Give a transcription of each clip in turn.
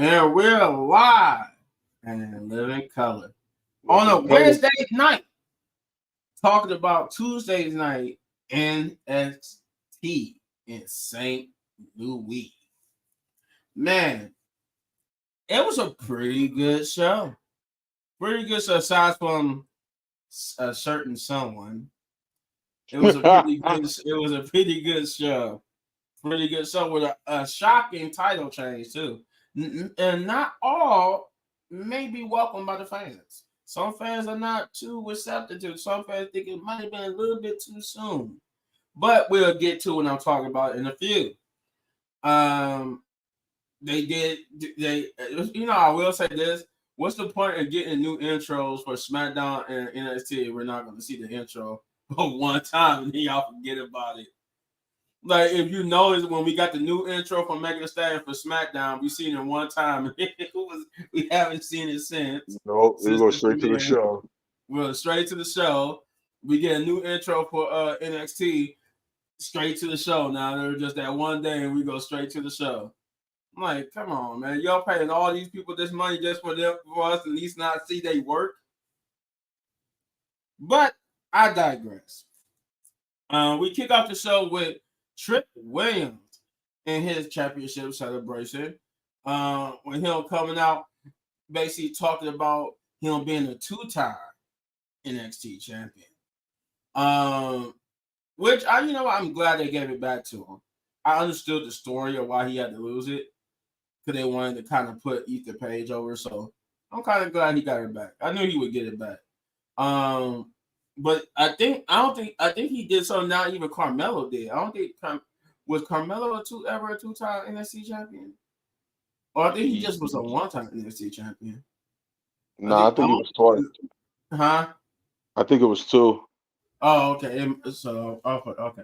And we're live and in living color on a Wednesday night, talking about Tuesday's night NXT in St. Louis. Man, it was a pretty good show. Pretty good show, aside from a certain someone. It was a pretty good. It was a pretty good show. Pretty good show with a shocking title change too, and not all may be welcomed by the fans. Some fans are not too receptive to it. Some fans think it might have been a little bit too soon, but we'll get to what I'm talking about in a few. They did. They, I will say this. What's the point of getting new intros for SmackDown and NXT? We're not going to see the intro one time and then y'all forget about it. Like, if you notice, when we got the new intro from Megan Thee Stallion for SmackDown, we seen it one time. We haven't seen it since. No, we go straight to the show. We're straight to the show. We get a new intro for NXT, straight to the show. Now, they're just that one day, and we go straight to the show. I'm like, come on, man. Y'all paying all these people this money just for us to at least not see they work? But I digress. We kick off the show with Trick Williams in his championship celebration. With him coming out, basically talking about him being a two-time NXT champion. Which I'm glad they gave it back to him. I understood the story of why he had to lose it, because they wanted to kind of put Ether Page over. So I'm kind of glad he got it back. I knew he would get it back. But I think he did something not even Carmelo did. I don't think was Carmelo ever a two-time NXT champion? Or I think he just was a one-time NXT champion. No, I think it was twice. Huh? I think it was two. Oh, okay. So okay.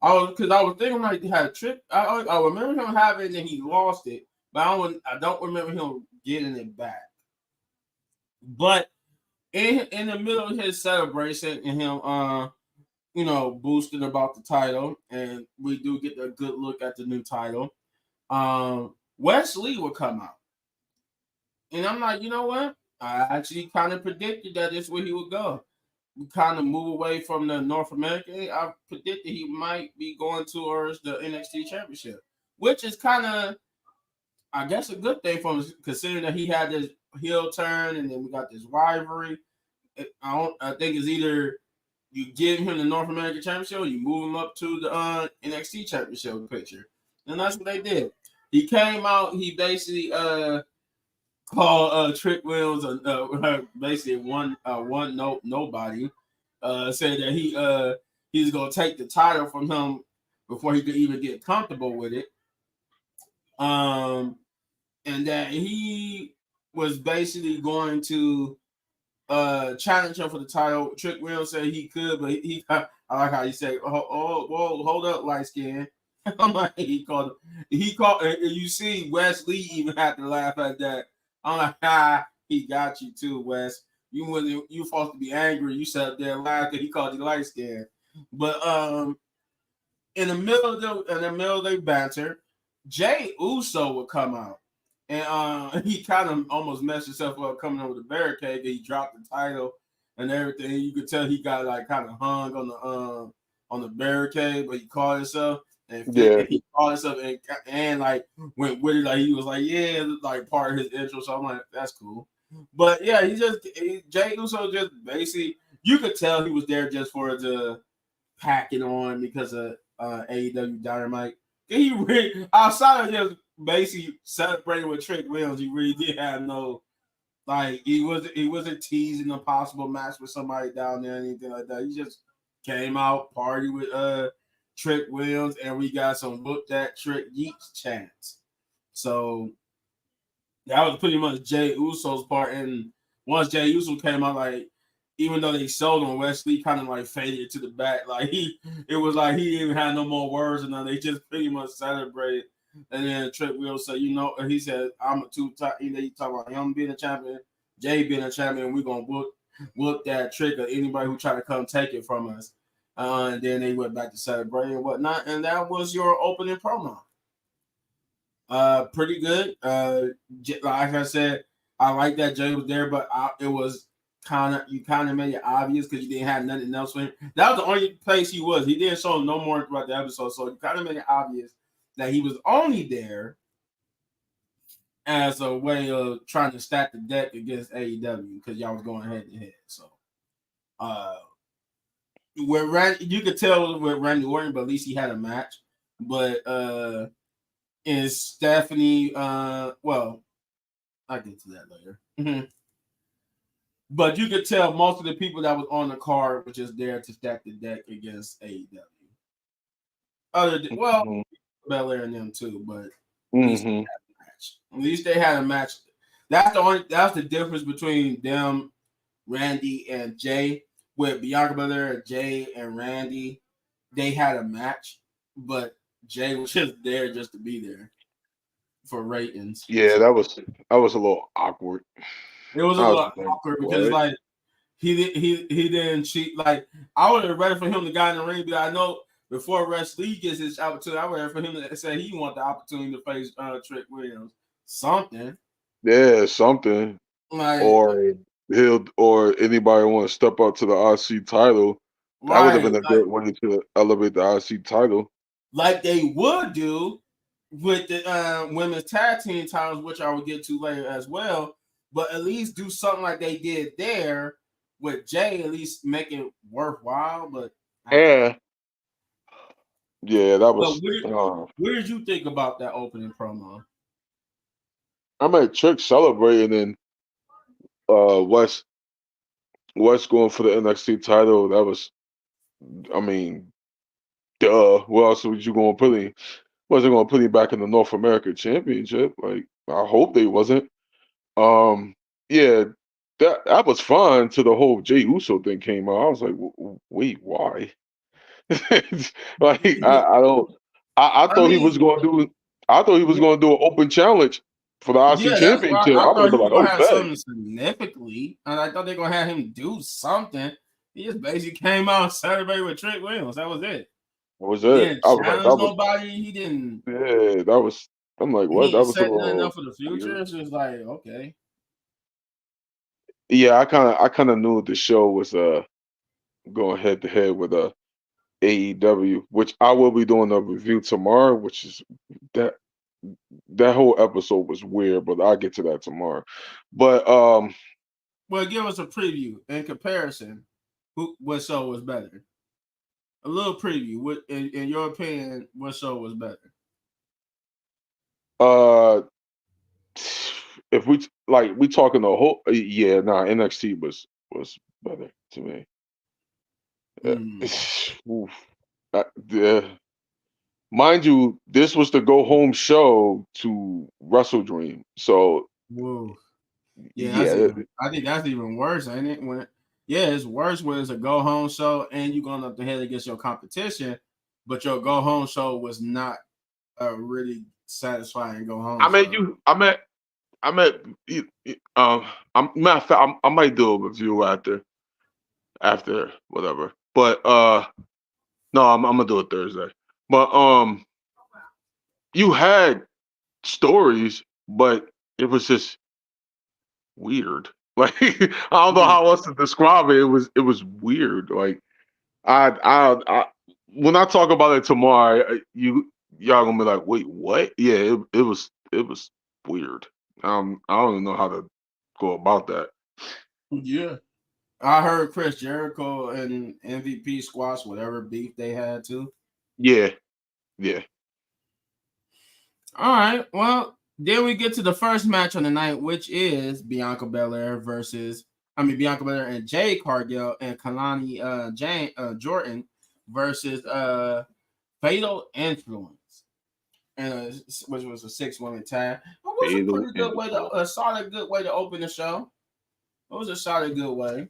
I was thinking like he had a trick. I remember him having it and then he lost it, but I don't remember him getting it back. But in the middle of his celebration and him boosting about the title, and we do get a good look at the new title. Wes Lee would come out. And I'm like, you know what? I actually kind of predicted that this is where he would go. We kind of move away from the North American. I predicted he might be going towards the NXT Championship, which is kind of, I guess, a good thing for him, considering that he had this heel turn and then we got this rivalry. I think it's either you give him the North American Championship or you move him up to the NXT Championship picture. And that's what they did. He came out, he basically called Trick Williams basically one nobody. Said that he's gonna take the title from him before he could even get comfortable with it. And that he was basically going to challenge him for the title. Trick Williams said he could, but I like how he said, "Oh, whoa, hold up, light skin." I'm like, he called, and you see Wes Lee even had to laugh at that. I'm like, he got you too, Wes. You supposed to be angry. You sat up there and laughed because he called you light skin. But in the middle of their banter, Jay Uso would come out. And he kind of almost messed himself up coming over the barricade. He dropped the title and everything. You could tell he got like kind of hung on the barricade, but he caught himself. And he called himself and like went with it. Like he was like, yeah, like part of his intro. So I'm like, that's cool. But yeah, Jay Uso just basically, you could tell he was there just for the packing on because of AEW Dynamite. He really, outside of just basically celebrating with Trick Williams, he really did have no, like, he wasn't teasing a possible match with somebody down there or anything like that. He just came out, party with Trick Williams, and we got some book that Trick Yeats chants. So that was pretty much Jay Uso's part. And once Jay Uso came out, like, even though they sold him, Wes Lee kind of like faded to the back. Like it was like he didn't even have no more words, and they just pretty much celebrated. And then Trick Williams said, he said, I'm a two-time. He talking about him being a champion, Jay being a champion. We're gonna book that Trick or anybody who try to come take it from us. And then they went back to celebrating and whatnot. And that was your opening promo. Pretty good. Like I said, I like that Jay was there, but it was you kind of made it obvious because you didn't have nothing else for him. That was the only place he was. He didn't show no more throughout the episode, so you kind of made it obvious that he was only there as a way of trying to stack the deck against AEW because y'all was going head to head. So, you could tell with Randy Orton, but at least he had a match. But is Stephanie? Well, I'll get to that later. Mm-hmm. But you could tell most of the people that was on the card were just there to stack the deck against AEW. Belair and them too, but at least they had a match. At least they had a match. That's the difference between them, Randy and Jay. With Bianca Belair, Jay and Randy, they had a match, but Jay was just there just to be there for ratings. Yeah, that was a little awkward. It was a little awkward because like he didn't cheat. Like I would have ready for him to go in the ring, but I know before Rush Lee gets his opportunity, I would have for him to say he want the opportunity to face Trick Williams. Something. Yeah, something. Like or anybody want to step up to the IC title. That would have been a good way to elevate the IC title. Like they would do with the women's tag team titles, which I will get to later as well. But at least do something like they did there with Jay, at least make it worthwhile. But yeah, that was. What did you think about that opening promo? I mean, Trick celebrating and West going for the NXT title. That was, I mean, duh. What else was you going to put him? Wasn't going to put him back in the North America Championship? Like, I hope they wasn't. Yeah, that was fine till the whole Jey Uso thing came out. I was like, wait, why? Like, I don't. I thought he was going to do. I thought he was going to do an open challenge for the IC championship. I thought he was going to have okay. something significantly, and I thought they were going to have him do something. He just basically came out and celebrated with Trick Williams. That was it. Was He it? didn't challenge nobody. He didn't. Yeah, that was. I'm like, what? He That was set nothing up for the future. Weird. It's just like, okay. Yeah, I kind of knew the show was going head to head with AEW, which I will be doing a review tomorrow. Which is that whole episode was weird, but I'll get to that tomorrow. But well, give us a preview in comparison. What show was better? A little preview. What, in your opinion, what show was better? If we talking the whole, NXT was better to me. Mind you, this was the go home show to Wrestle Dream. So, whoa, I think that's even worse, ain't it? It's worse when it's a go home show and you're going up the head against your competition, but your go home show was not a really satisfying go home. I might do a review after whatever. But no, I'm gonna do it Thursday. But you had stories, but it was just weird. Like I don't know how else to describe it. It was weird. Like I when I talk about it tomorrow, y'all gonna be like, wait, what? Yeah, it was weird. I don't even know how to go about that. Yeah. I heard Chris Jericho and MVP squash whatever beef they had too. Yeah. All right. Well, then we get to the first match on the night, which is Bianca Belair and Jade Cargill and Kalani Jordan versus Fatal Influence, and which was a 6-woman tag. It was a pretty good way a solid good way to open the show. It was a solid good way.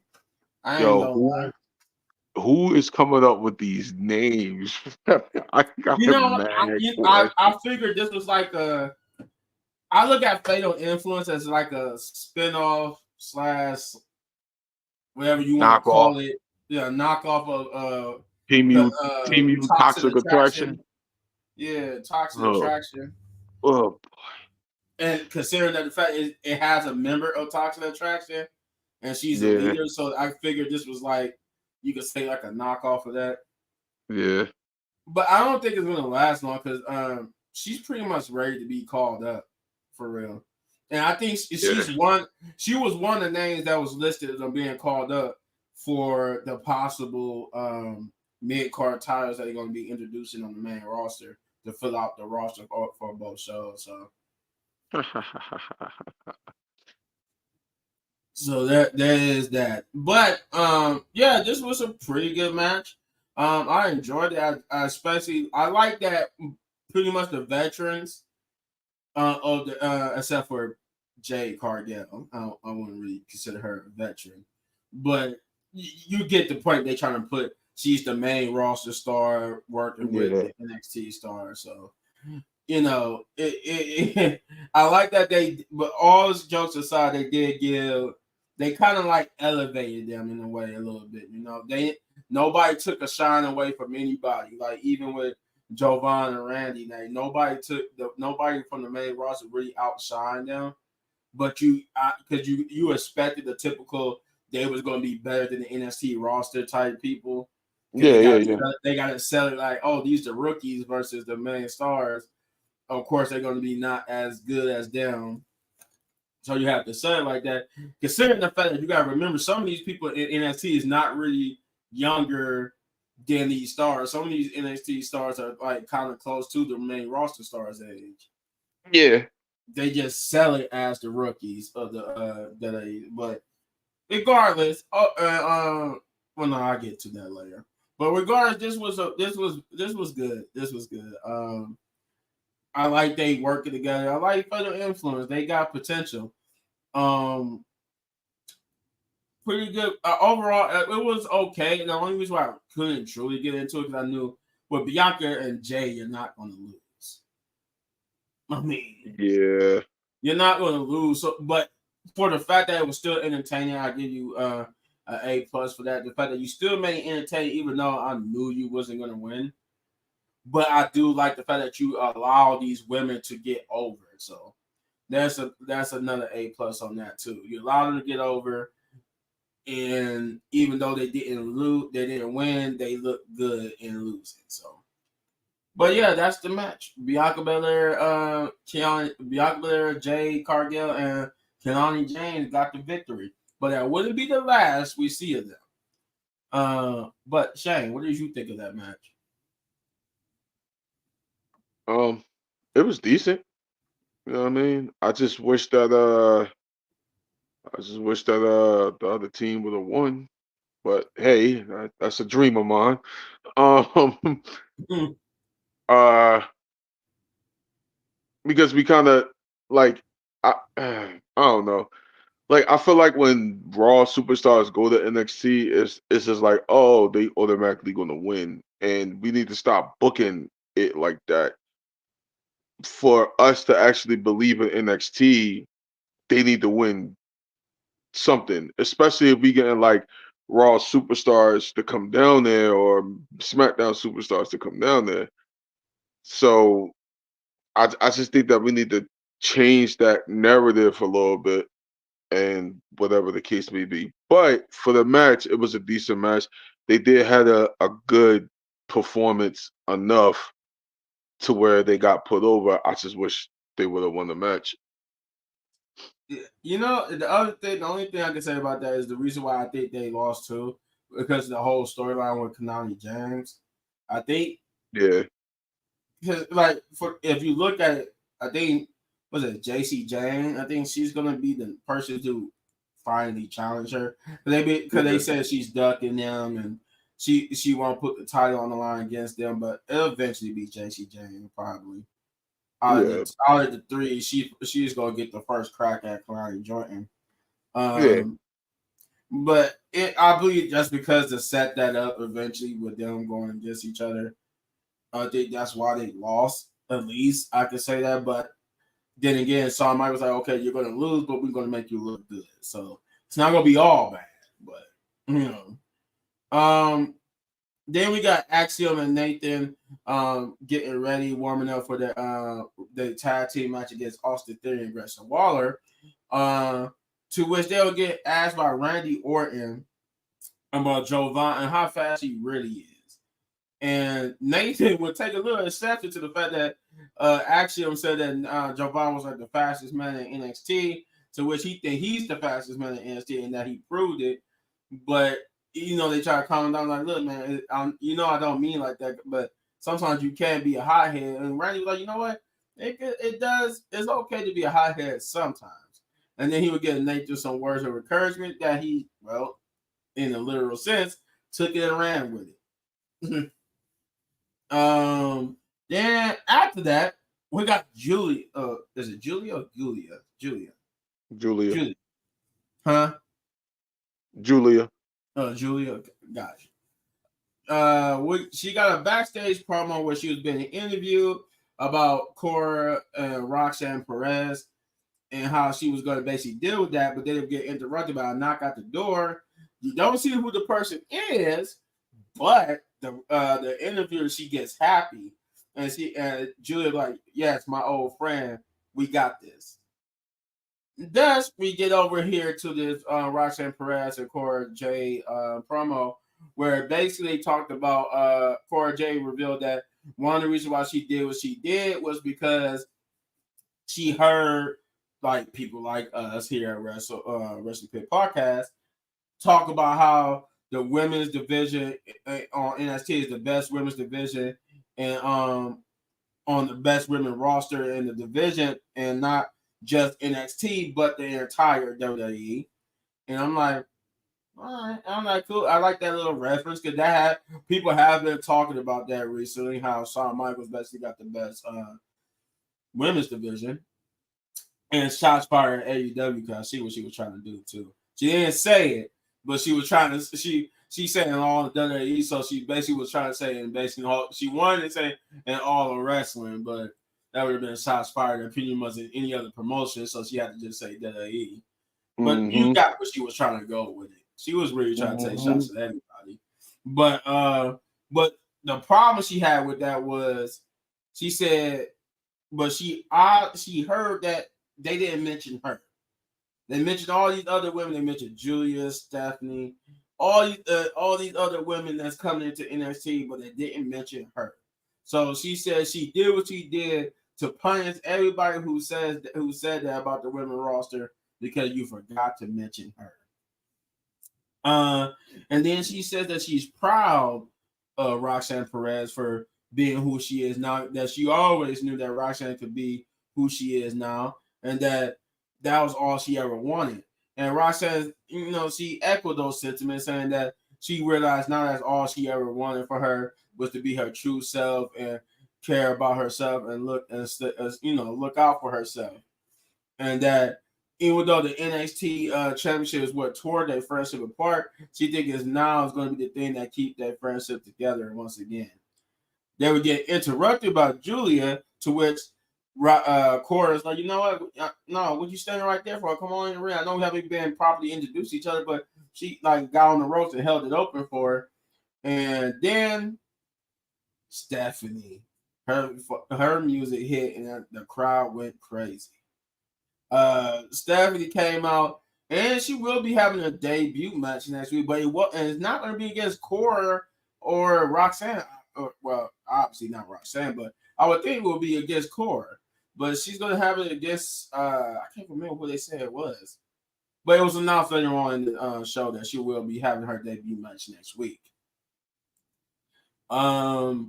Who is coming up with these names? I figured this was like I look at Fatal Influence as like a spinoff / whatever you want to call it. Yeah, knockoff of Team Toxic Attraction. Yeah, Toxic Attraction. Oh, And considering that the fact it has a member of Toxic Attraction and she's a yeah, leader, so I figured this was like you could say like a knockoff of that. yeah, But I don't think it's gonna last long because she's pretty much ready to be called up for real. And I think yeah, she's one. She was one of the names that was listed as being called up for the possible mid card titles that they're going to be introducing on the main roster to fill out the roster for both shows. So that is that. But yeah, this was a pretty good match. I enjoyed it. I especially I like that pretty much the veterans of the except for Jade Cargill. I wouldn't really consider her a veteran, but you get the point. They trying to put she's the main roster star working with yeah, the NXT star. So you know, I like that they. But all jokes aside, they did give. They kind of like elevated them in a way a little bit. You know, they nobody took a shine away from anybody. Like even with Jovan and Randy, nobody from the main roster really outshined them. But because you expected the typical they was going to be better than the NXT roster type people because yeah, yeah, yeah. they got to sell it like, oh, these are rookies versus the main stars. Of course, they're going to be not as good as them. So you have to say it like that. Considering the fact that you got to remember some of these people in NXT is not really younger than these stars. Some of these NXT stars are like kind of close to the main roster stars' age. Yeah. They just sell it as the rookies of the that age. But regardless, well, no, I'll get to that later. But regardless, this was good. This was good. I like they working together. I like further influence. They got potential. Um, Pretty good overall. It was okay. And the only reason why I couldn't truly get into it because I knew with Bianca and Jay, you're not going to lose. I mean, Yeah. you're not going to lose. So, but for the fact that it was still entertaining, I give you an A+ for that. The fact that you still made it entertaining, even though I knew you wasn't going to win. But I do like the fact that you allow these women to get over. So that's another A+ on that too. You allow them to get over, and even though they didn't lose, they didn't win. They look good in losing. So, but yeah, that's the match. Bianca Belair, Jade Cargill, and Keontae James got the victory. But that wouldn't be the last we see of them. But Shane, what did you think of that match? Um, it was decent. You know what I mean? I just wish that the other team would have won. But hey, that's a dream of mine. Um, uh, because we kind of like I don't know. Like I feel like when Raw superstars go to NXT, it's just like, oh, they automatically gonna win, and we need to stop booking it like that. For us to actually believe in NXT, they need to win something, especially if we getting like Raw superstars to come down there or SmackDown superstars to come down there. So I just think that we need to change that narrative a little bit and whatever the case may be. But for the match, it was a decent match. They did had a good performance enough to where they got put over. I just wish they would have won the match. You know, the only thing I can say about that is the reason why I think they lost too, because of the whole storyline with Kanani James. I think Yeah, because like for if you look at it, I think was it JC Jane? I think she's gonna be the person to finally challenge her. Because they yeah, said she's ducking them and she won't put the title on the line against them, but it'll eventually be JC Jane probably. yeah, Out of the three, she's gonna get the first crack at Kalani Jordan. yeah, Um, but I believe just because to set that up eventually with them going against each other, I think that's why they lost. At least I could say that. But then again, Shawn Michaels was like, okay, you're gonna lose, but we're gonna make you look good. So it's not gonna be all bad. But you know, um, Then we got Axiom and Nathan getting ready, warming up for the tag team match against Austin Theory and Grayson Waller. To which they'll get asked by Randy Orton about Jovan and how fast he really is. And Nathan would take a little exception to the fact that Axiom said that Jovan was like the fastest man in NXT, to which he think he's the fastest man in NXT and that he proved it. But they try to calm him down, like, look, man, I don't mean like that, but sometimes you can be a hothead. And Randy was like, you know what? It's okay to be a hothead sometimes. And then he would give Nathan some words of encouragement that he, well, in a literal sense, took it and ran with it. Then after that, we got Julia. Is it Julia or Julia? Julia. Huh? Julia. Julia. Gotcha. She got a backstage promo where she was being interviewed about Cora and Roxanne Perez and how she was going to basically deal with that, but then it get interrupted by a knock at the door. You don't see who the person is, but the interviewer, she gets happy, and Julia like, yes, my old friend, we got this. Thus, we get over here to this Roxanne Perez and Cora J promo, where basically talked about Cora J revealed that one of the reasons why she did what she did was because she heard like people like us here at Wrestling Pit Podcast talk about how the women's division on NXT is the best women's division and on the best women roster in the division, and not just NXT but the entire WWE. And I'm like, all right, I'm like, cool. I like that little reference because people have been talking about that recently. How Shawn Michaels basically got the best women's division, and shots fired at AEW because I see what she was trying to do too. She didn't say it, but she was trying to. She said in all the WWE, so she basically was trying to say and basically she wanted to say in all of wrestling, but that would have been shots fired at pretty much in any other promotion, so she had to just say WWE. But you got what she was trying to go with it. She was really trying to take shots at everybody. But the problem she had with that was she said, but she heard that they didn't mention her. They mentioned all these other women. They mentioned Julia, Stephanie, all these other women that's coming into NXT, but they didn't mention her. So she said she did what she did to punish everybody who said that about the women roster because you forgot to mention her. And then she says that she's proud of Roxanne Perez for being who she is now, that she always knew that Roxanne could be who she is now, and that was all she ever wanted. And Roxanne, she echoed those sentiments, saying that she realized now that's all she ever wanted for her was to be her true self and care about herself and look out for herself. And that even though the NXT championship is what tore their friendship apart, she thinks is going to be the thing that keep that friendship together once again. They would get interrupted by Julia, to which Cora's like, you know what? No, what you standing right there for? Come on in the ring. I know we haven't been properly introduced to each other, but she like got on the ropes and held it open for her. And then Stephanie, her music hit, and the crowd went crazy. Stephanie came out, and she will be having a debut match next week, but it's not going to be against Cora or Roxanne. Well, obviously not Roxanne, but I would think it will be against Cora. But she's going to have it against, I can't remember who they said it was. But it was announced later on in the show that she will be having her debut match next week. But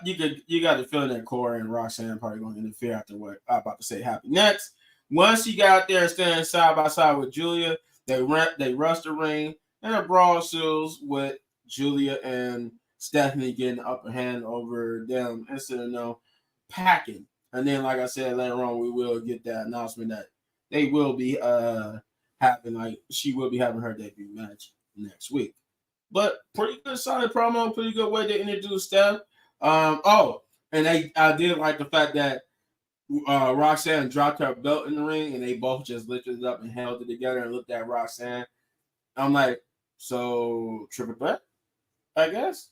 you got the feeling that Cora and Roxanne probably going to interfere after what I'm about to say happened next. Once she got out there and standing side by side with Julia, they rushed the ring, and a brawl ensues with Julia and Stephanie getting the upper hand over them instead of packing. And then, like I said later on, we will get that announcement that they will be she will be having her debut match next week. But pretty good solid promo, pretty good way to introduce Steph. And I did like the fact that Roxanne dropped her belt in the ring, and they both just lifted it up and held it together and looked at Roxanne. I'm like, so triple threat? I guess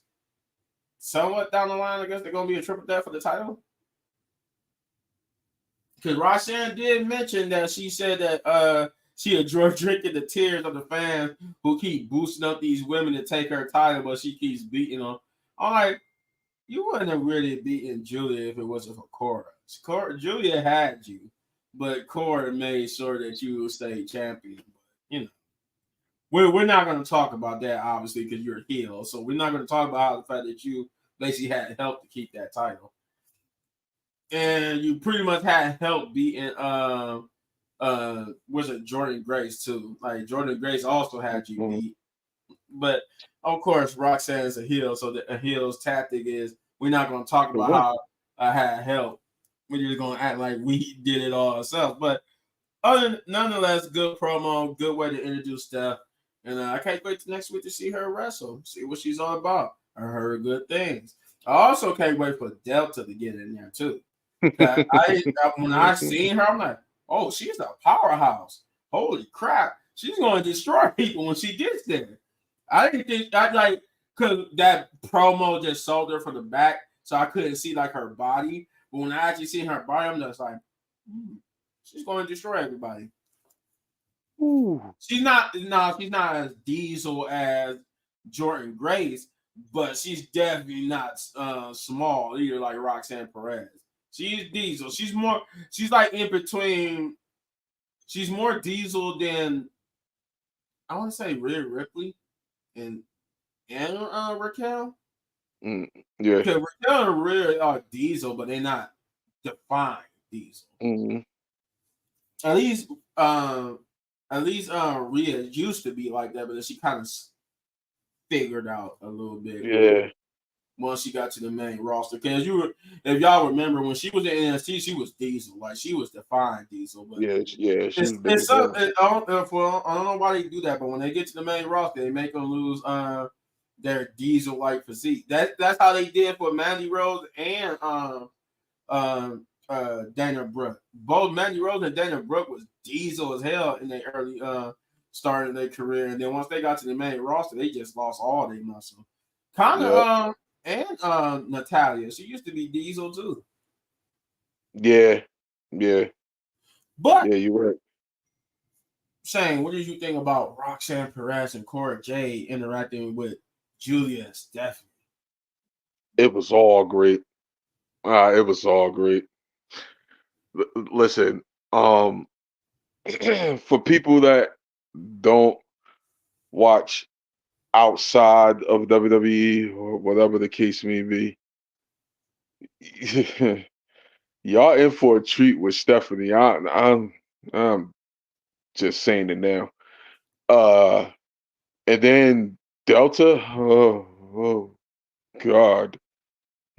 somewhat down the line, I guess they're gonna be a triple threat for the title. Because Roxanne did mention that she said that she enjoyed drinking the tears of the fans who keep boosting up these women to take her title, but she keeps beating them. I'm like, you wouldn't have really beaten Julia if it wasn't for Cora. Julia had you, but Cora made sure that you would stay champion. But, you know, we're not going to talk about that obviously because you're a heel, so we're not going to talk about how the fact that you basically had help to keep that title, and you pretty much had help beating was it Jordan Grace too? Like Jordan Grace also had you Mhm. beat, but of course Roxanne is a heel, so a heel's tactic is we're not going to talk To about win. how I had help. We're just going to act like we did it all ourselves. But nonetheless, good promo, good way to introduce Steph, and I can't wait to next week to see her wrestle, see what she's all about. I heard good things. I also can't wait for Delta to get in there too. When I seen her, I'm like, oh, she's a powerhouse. Holy crap, she's going to destroy people when she gets there. I didn't think I like because that promo just sold her from the back, so I couldn't see like her body. But when I actually seen her body, I'm just like, she's going to destroy everybody. Ooh. She's not no, she's not as diesel as Jordan Grace, but she's definitely not small either like Roxanne Perez. She's diesel. She's like in between. She's more diesel than I want to say Rhea Ripley and Raquel. Mm, yeah. Because Raquel and Rhea are diesel, but they're not defined diesel. Mm, At least um Rhea used to be like that, but then she kind of figured out a little bit yeah. once she got to the main roster. Because if y'all remember, when she was in NXT, she was Diesel, like she was defined Diesel. But Yeah. Yeah. She was big it's as hell. something I don't know why they do that, but when they get to the main roster, they make them lose their Diesel like physique. That's how they did for Mandy Rose and Dana Brooke. Both Mandy Rose and Dana Brooke was Diesel as hell in their early start of their career, and then once they got to the main roster, they just lost all their muscle. Kind of Yeah. and Natalia, she used to be Diesel too. Yeah. Yeah. But Yeah. You're right. Shane, what did you think about Roxanne Perez and Cora Jade interacting with Julia and Stephanie? It was all great. It was all great. Listen, um, for people that don't watch outside of WWE or whatever the case may be, y'all in for a treat with Stephanie. I'm just saying it now. Uh, and then Delta. Oh God.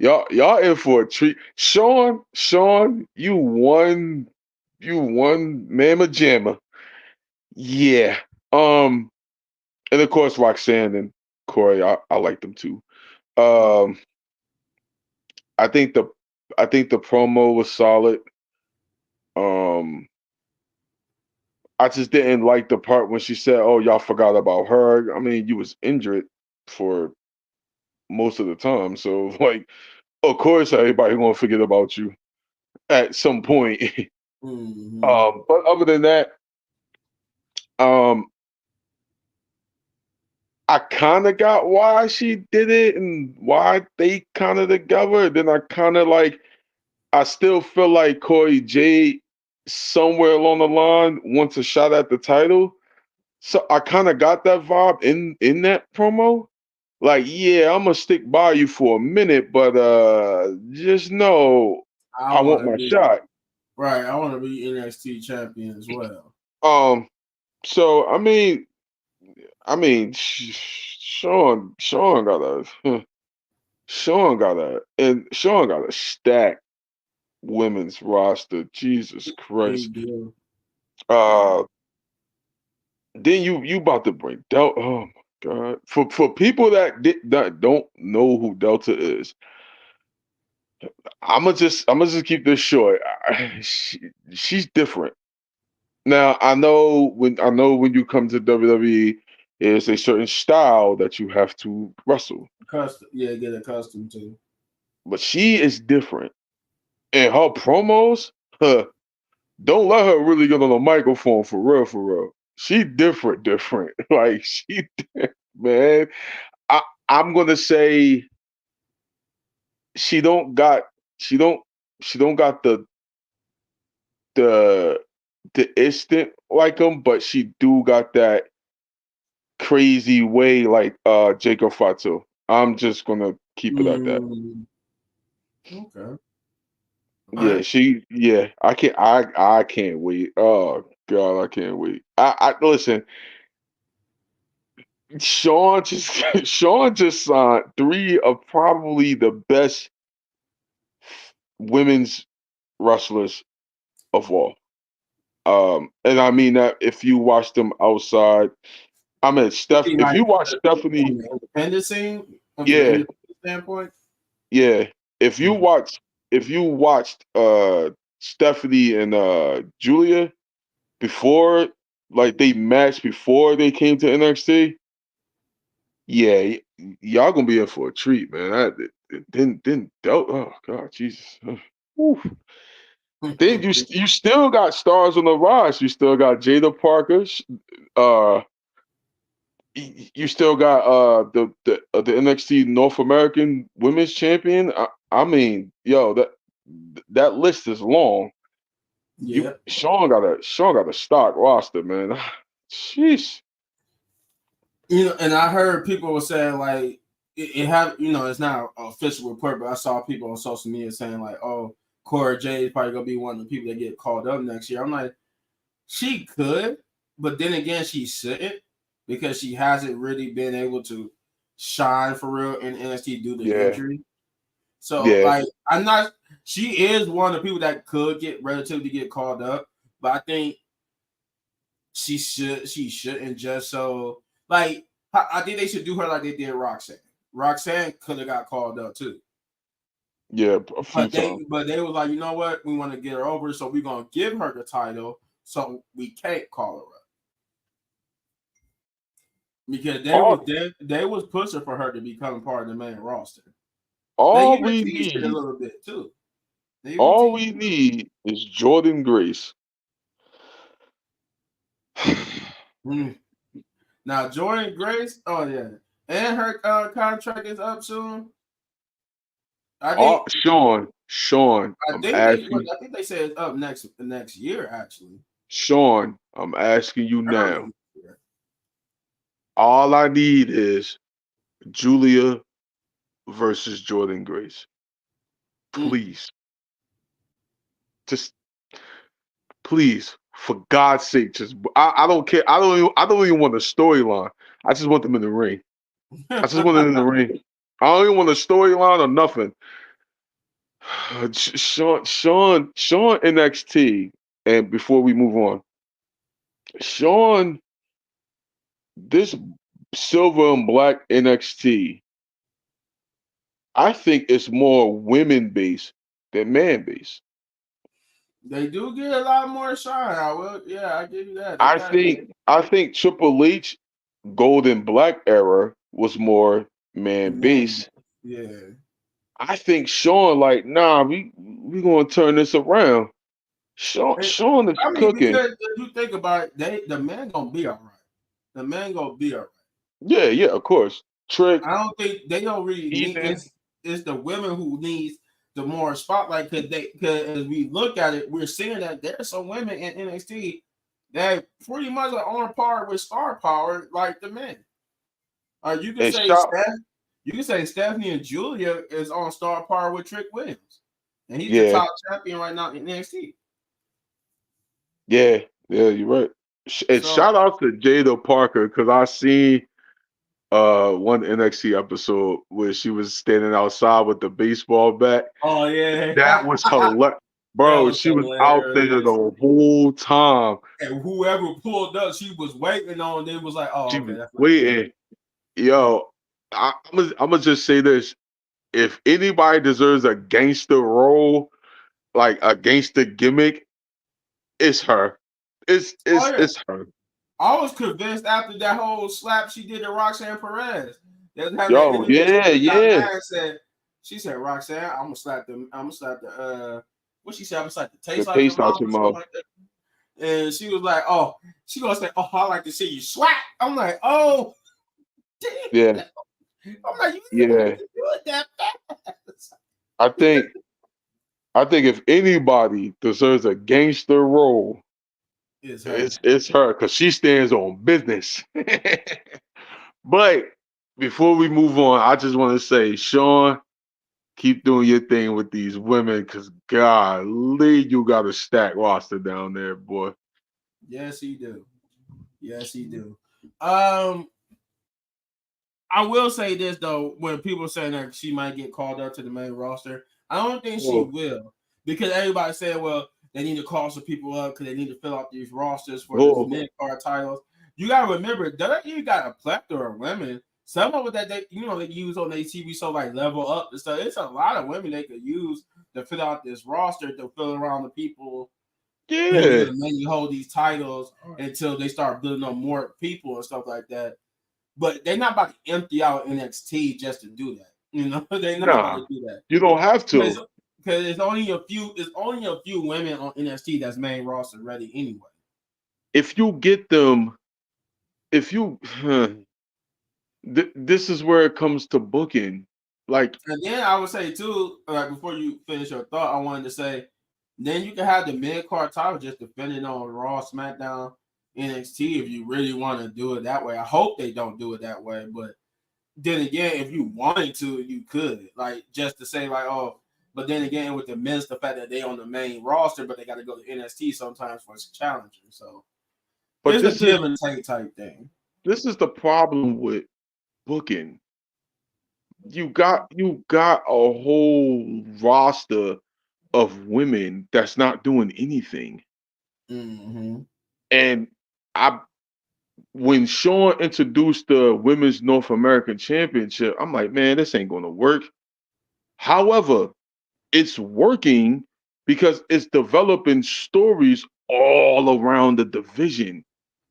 Y'all in for a treat. Sean, you won Mamma Jamma. Yeah. Um, and of course Roxanne and Corey, I like them too. Um, I think the I think the promo was solid. Um, I just didn't like the part when she said, "Oh, y'all forgot about her." I mean, you was injured for most of the time, so like, of course, everybody gonna forget about you at some point. Mm-hmm. But other than that, um, I kind of got why she did it and why they kind of together. Then I kind of like, I still feel like Corey Jade somewhere along the line wants a shot at the title. So I kind of got that vibe in that promo. Like, yeah, I'm gonna stick by you for a minute, but just know I I want want to my be shot. right. I want to be NXT champion as well. Um, so Sean got a Sean got a stack women's roster. Jesus He Christ. do. Uh, then you about to bring Delta. Oh my God. For people that don't know who Delta is, I'm gonna just keep this short. She's different. Now I know when you come to WWE, is a certain style that you have to wrestle. Custom, yeah, get accustomed to. But she is different. And her promos, don't let her really get on the microphone for real, for real. She different, different. Like man. I I'm gonna say she don't got she don't she don't got the the instant like him, but she do got that crazy way like Jacob Fatu. I'm just gonna keep it at that. Mm, okay. All Yeah, right. I can't wait. Oh God, I can't wait. I listen, Sean just Sean just signed three of probably the best women's wrestlers of all. And I mean that if you watch them outside, I mean Steph. See, If like you watch from Stephanie, the independent scene, from the yeah, independent standpoint. yeah. If you Mm, watch, if you watched Stephanie and Julia before, like they matched before they came to NXT, yeah, y'all gonna be in for a treat, man. Oh God, Jesus. Whew. Then you still got stars on the rise. You still got Jada Parker. Uh, you still got the NXT North American Women's Champion. I mean, yo, that list is long. You yeah. Sean got a stock roster, man. Jeez. You know, and I heard people were saying like it have it's not an official report, but I saw people on social media saying like, oh, Cora Jade is probably gonna be one of the people that get called up next year. I'm like, she could, but then again, she shouldn't because she hasn't really been able to shine for real in NXT due to Yeah, injury. So yeah, like, I'm not. She is one of the people that could get relatively get called up, but I think she shouldn't just so like I think they should do her like they did Roxanne. Roxanne could have got called up too. yeah, a few But they times. but they was like, you know what, we want to get her over, so we're gonna give her the title so we can't call her up. Because All they was pushing for her to become part of the main roster. They all even we teased it a need, little bit too. They even all teased we it a little bit. need is Jordan Grace. Mm. Now Jordan Grace, oh yeah, and her contract is up soon. I think Sean, I'm asking, I think they said it's up next year actually. Sean, I'm asking you Early now. next year. All I need is Julia versus Jordan Grace. Mm. Please, just please, for God's sake, just I don't care. I don't even want a storyline. I just want them in the ring. I just want them in the ring. I don't even want a storyline or nothing. Sean NXT. And before we move on, Sean, this silver and black NXT, I think it's more women based than man based. They do get a lot more shine. I will, yeah, I give you that. They got I think Triple H Golden Black era was more man man, based. yeah. I think Sean like, nah, we gonna turn this around. Sean is I mean, cooking. because if you think about it, the man gonna be all right. The man gonna be all right. Yeah, yeah, of course. Trick, I don't think they don't really need Ethan, it's the women who needs the more spotlight because as we look at it, we're seeing that there's some women in NXT that pretty much are on par with star power like the men. You can and say shot. Stephanie and Julia is on star par with Trick Williams, and he's the Yeah, top champion right now in NXT. yeah, yeah. You're right. And So, shout out to Jada Parker because I seen one NXT episode where she was standing outside with the baseball bat. oh yeah, That was hilarious. that Bro, was she was out there hilarious. the whole time. And whoever pulled up, she was waiting on. They was like, "Oh, She okay, was that's not Jada." waiting. Yeah. Yo, I'm gonna just say this. If anybody deserves a gangster role, like a gangster gimmick, it's her. Oh yeah. It's her. I was convinced after that whole slap she did to Roxanne Perez. That had that Yo, interview. yeah, She got yeah. mad and said, she said, Roxanne, I'm gonna slap the what she said, I'm gonna slap the The taste out your taste out mouth your or something mouth. like that. And she was like, oh, she gonna say, oh, I like to see you slap. I'm like, oh, Yeah, damn. I'm like, you didn't have yeah. to do it that fast. I think I think if anybody deserves a gangster role, It's her. it's her because she stands on business. But before we move on, I just want to say, Sean, keep doing your thing with these women because golly, you got a stacked roster down there, boy. Yes, he do. Yes, he do. Um, I will say this though, when people saying that she might get called up to the main roster, I don't think she Oh, will because everybody said, well, they need to call some people up because they need to fill out these rosters for this oh, mid card titles. You gotta remember, WWE got a plethora of women. Some of it that they use on their TV show like Level Up and stuff. It's a lot of women they could use to fill out this roster to fill around the people who's yeah. gonna mainly hold these titles until they start building up more people and stuff like that. But they're not about to empty out NXT just to do that. You know, they're not about Nah, to do that you don't have because to. it's only a few. It's only a few women on NXT that's main roster ready anyway. If you get them, if you, this is where it comes to booking. Like, And then I would say too, like before you finish your thought, I wanted to say, then you can have the mid card title just depending on Raw, SmackDown, NXT if you really want to do it that way. I hope they don't do it that way, but then again, if you wanted to, you could like just to say like, oh, but then again, with the men's, the fact that they on the main roster, but they got to go to NXT sometimes for a challenger, so but it's a give and take type thing. this is the problem with booking. You got a whole roster of women that's not doing anything. Mm-hmm. And I when Sean introduced the Women's North American Championship, I'm like, man, this ain't gonna work. However, it's working because it's developing stories all around the division.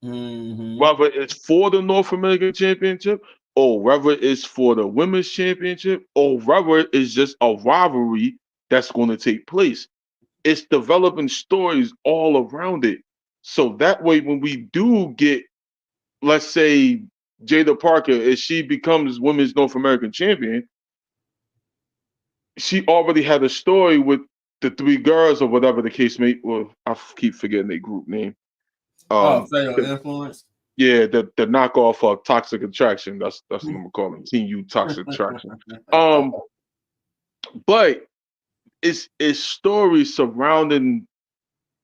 Mm-hmm. Whether it's for the North American Championship, or whether it's for the Women's Championship, or whether it's just a rivalry that's going to take place. It's developing stories all around it. So that way, when we do get, let's say, Jada Parker, if she becomes Women's North American Champion, she already had a story with the three girls or whatever the case may. Well, keep forgetting their group name. Oh, Um, fatal influence. Yeah, the knockoff of Toxic Attraction. That's what I'm gonna call them. Team U Toxic Attraction. Um, but it's stories surrounding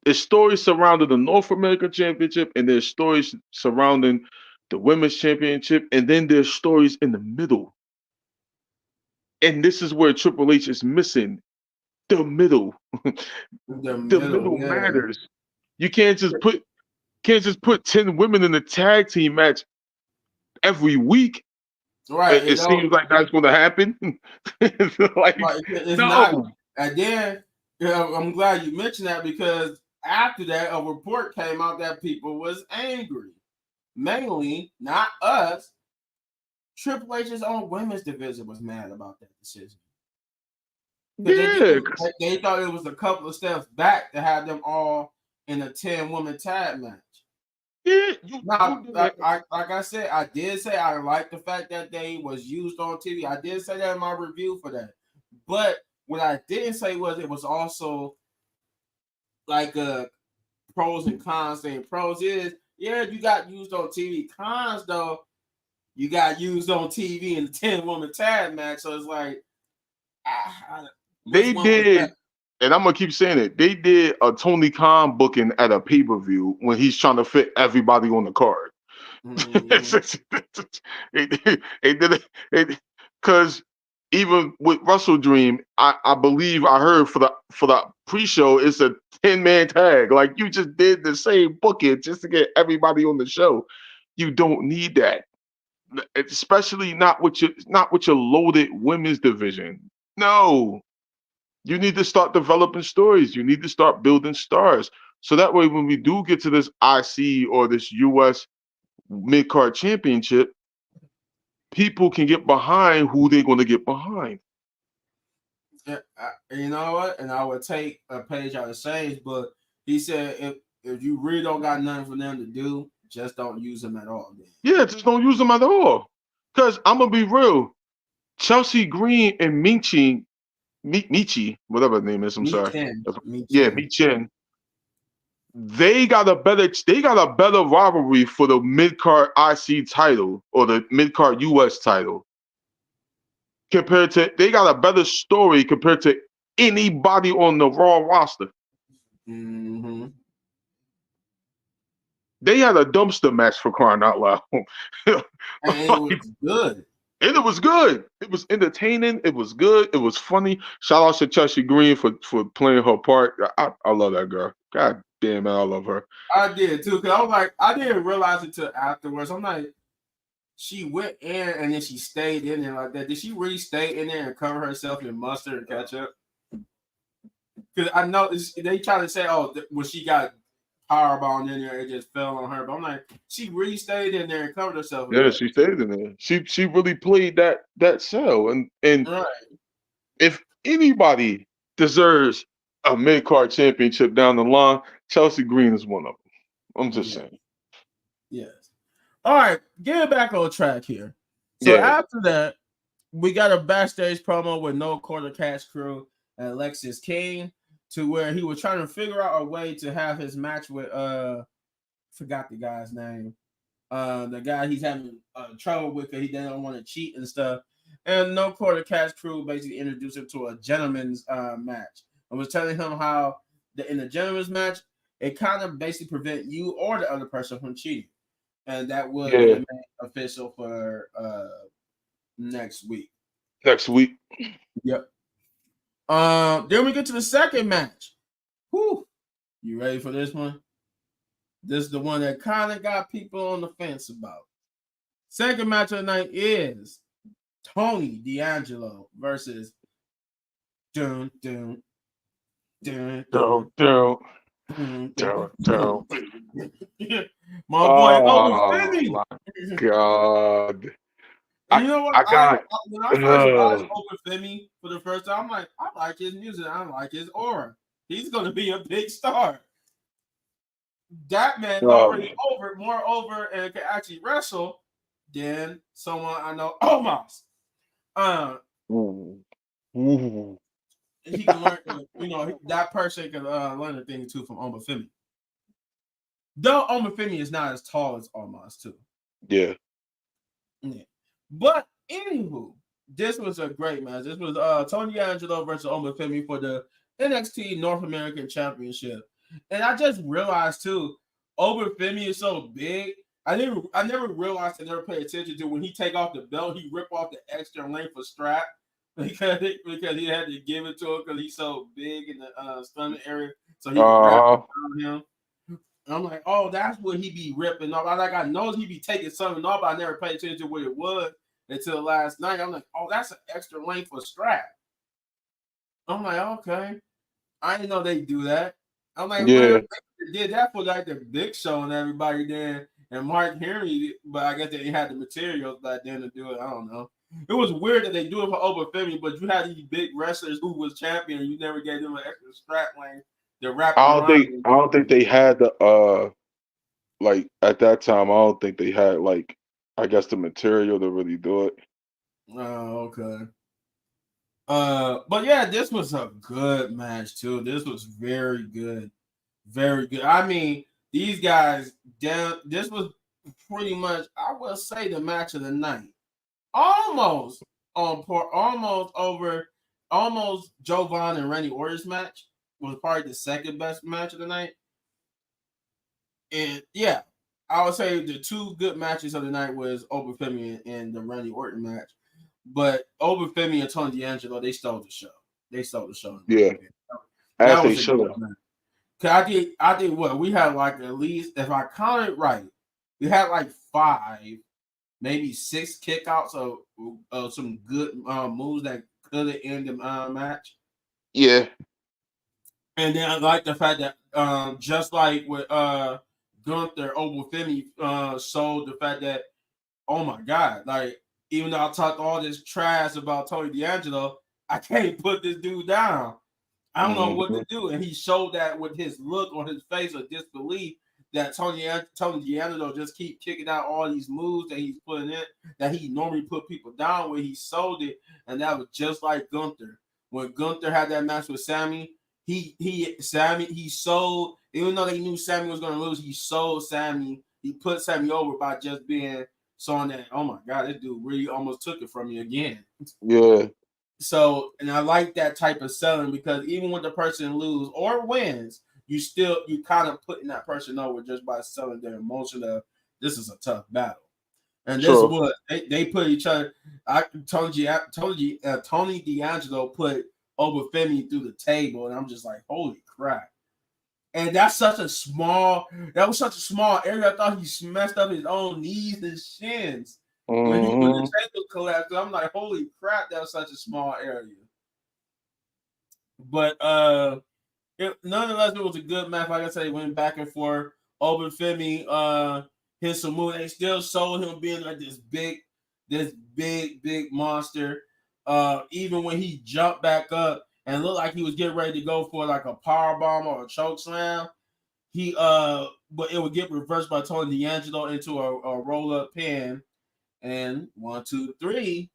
the North American Championship, and there's stories surrounding the Women's Championship, and then there's stories in the middle. And this is where Triple H is missing the middle. The The middle, middle yeah. matters. You can't just put 10 women in a tag team match every week. Right. It It don't. seems like that's going to happen. Like, Right. It's not. no, And then I'm glad you mentioned that because after that, a report came out that people was angry. Mainly, not us. Triple H's own women's division was mad about that decision because yeah, 'cause- they thought it was a couple of steps back to have them all in a 10-woman tag match. yeah, you Now, do that. like I said, I did say I like the fact that they was used on TV. I did say that in my review for that. But what I didn't say was it was also like pros and cons thing. Pros is yeah, you got used on TV. Cons though, you got used on TV in the 10-woman tag match. So it's like, which They one was better? did, and I'm gonna keep saying it. They did a Tony Khan booking at a pay per view when he's trying to fit everybody on the card. Mm-hmm. They did it because even with Russell Dream, I believe I heard for the pre-show it's a 10-man tag. Like you just did the same booking just to get everybody on the show. You don't need that, especially not with your loaded women's division. No, you need to start developing stories. You need to start building stars. So that way, when we do get to this IC or this US mid-card championship, people can get behind who they're going to get behind. Yeah, you know what? And I would take a page out of Sage, but he said if you really don't got nothing for them to do, just don't use them at all. Then. Yeah, just don't use them at all. Because I'm going to be real. Chelsea Green and Michi, whatever the name is, I'm Me sorry. Chen, me Yeah, Chen. Michin. They got a better rivalry for the mid-card IC title or the mid-card US title. They got a better story compared to anybody on the Raw roster. Mm-hmm. They had a dumpster match for crying out loud. And it was good. And it was good. It was entertaining. It was good. It was funny. Shout out to Chelsea Green for playing her part. I love that girl. God damn it, I love her. I did too, because I was like, I didn't realize it till afterwards. I'm like, she went in and then she stayed in there like that. Did she really stay in there and cover herself in mustard and ketchup? Because I know they try to say, oh, when she got powerbombed in there, it just fell on her. But I'm like, she really stayed in there and covered herself with Yeah, that. she stayed in there. She really played that cell. And Right. if anybody deserves a mid card championship down the line, Chelsea Green is one of them. I'm just saying. Yes. All right, getting back on track here. So Yeah. after that, we got a backstage promo with No Quarter Cash Crew and Alexis King, to where he was trying to figure out a way to have his match with forgot the guy's name. The guy he's having trouble with because he didn't want to cheat and stuff. And No Quarter Cash Crew basically introduced him to a gentleman's match. I was telling him how in the gentleman's match, it kind of basically prevent you or the other person from cheating. And that would be made official for next week. Next week. Yep. Then we get to the second match. Whew. You ready for this one? This is the one that kind of got people on the fence about. Second match of the night is Tony D'Angelo versus Dun Dun Dun Dun Dun Dun. Dun. My boy Oh Open my God. You know what? I got when I first watched Open Femi for the first time, I'm like, I like his music. I like his aura. He's going to be a big star. That man already more over and can actually wrestle than someone I know, Omos. He can learn, that person can learn a thing too from Omofemi. Though Omofemi is not as tall as Omos too. Yeah. But anywho, this was a great match. This was Tony D'Angelo versus Omofemi for the NXT North American Championship. And I just realized too, Omofemi is so big. I never realized, I never paid attention to when he take off the belt, he rip off the extra length of strap because he had to give it to him because he's so big in the stomach area, so he can wrap around him. And I'm like, oh, that's what he be ripping off. I know he be taking something off, but I never paid attention to what it was until last night. I'm like, oh, that's an extra length of strap. I'm like, okay. I didn't know they do that. I'm like, yeah. They did that for like the Big Show and everybody then, and Mark Henry, but I guess they had the materials back then to do it. I don't know. It was weird that they do it for Obafemi, but you had these big wrestlers who was champion, and you never gave them an extra strap length to wrap around. I don't think they had the like at that time. I don't think they had like I guess the material to really do it. Oh, okay. But yeah, this was a good match too. This was very good. Very good. I mean, these guys this was pretty much, I will say, the match of the night. Almost Joe Vaughn and Randy Orton's match was probably the second best match of the night. And yeah, I would say the two good matches of the night was Obafemi and the Randy Orton match. But Obafemi and Tony D'Angelo, they stole the show. Yeah. That As was they should have. I did what? We had like at least, if I counted right, we had like 5, maybe 6 kickouts of some good moves that could have ended the match. Yeah. And then I like the fact that just like with Gunther over Finney showed the fact that, oh my God, like, even though I talked all this trash about Tony D'Angelo, I can't put this dude down. I don't know what to do. And he showed that with his look on his face of disbelief that Tony D'Angelo just keep kicking out all these moves that he's putting in, that he normally put people down where he sold it. And that was just like Gunther. When Gunther had that match with Sammy, he sold, even though they knew Sammy was going to lose, he sold Sammy. He put Sammy over by just being showing that, oh my God, this dude really almost took it from me again. Yeah. So, and I like that type of selling because even when the person loses or wins, you kind of putting that person over just by selling their emotion of this is a tough battle. And this was they put each other. Tony D'Angelo put over Femi through the table, and I'm just like, holy crap! And that was such a small area. I thought he messed up his own knees and shins when the table collapsed. I'm like, holy crap! That was such a small area. But nonetheless, it was a good match. Like I said, it went back and forth. Over Femi hit some move. They still showed him being like this big monster. Even when he jumped back up and looked like he was getting ready to go for like a power bomb or a choke slam, but it would get reversed by Tony D'Angelo into a roll up pin. And 1, 2, 3,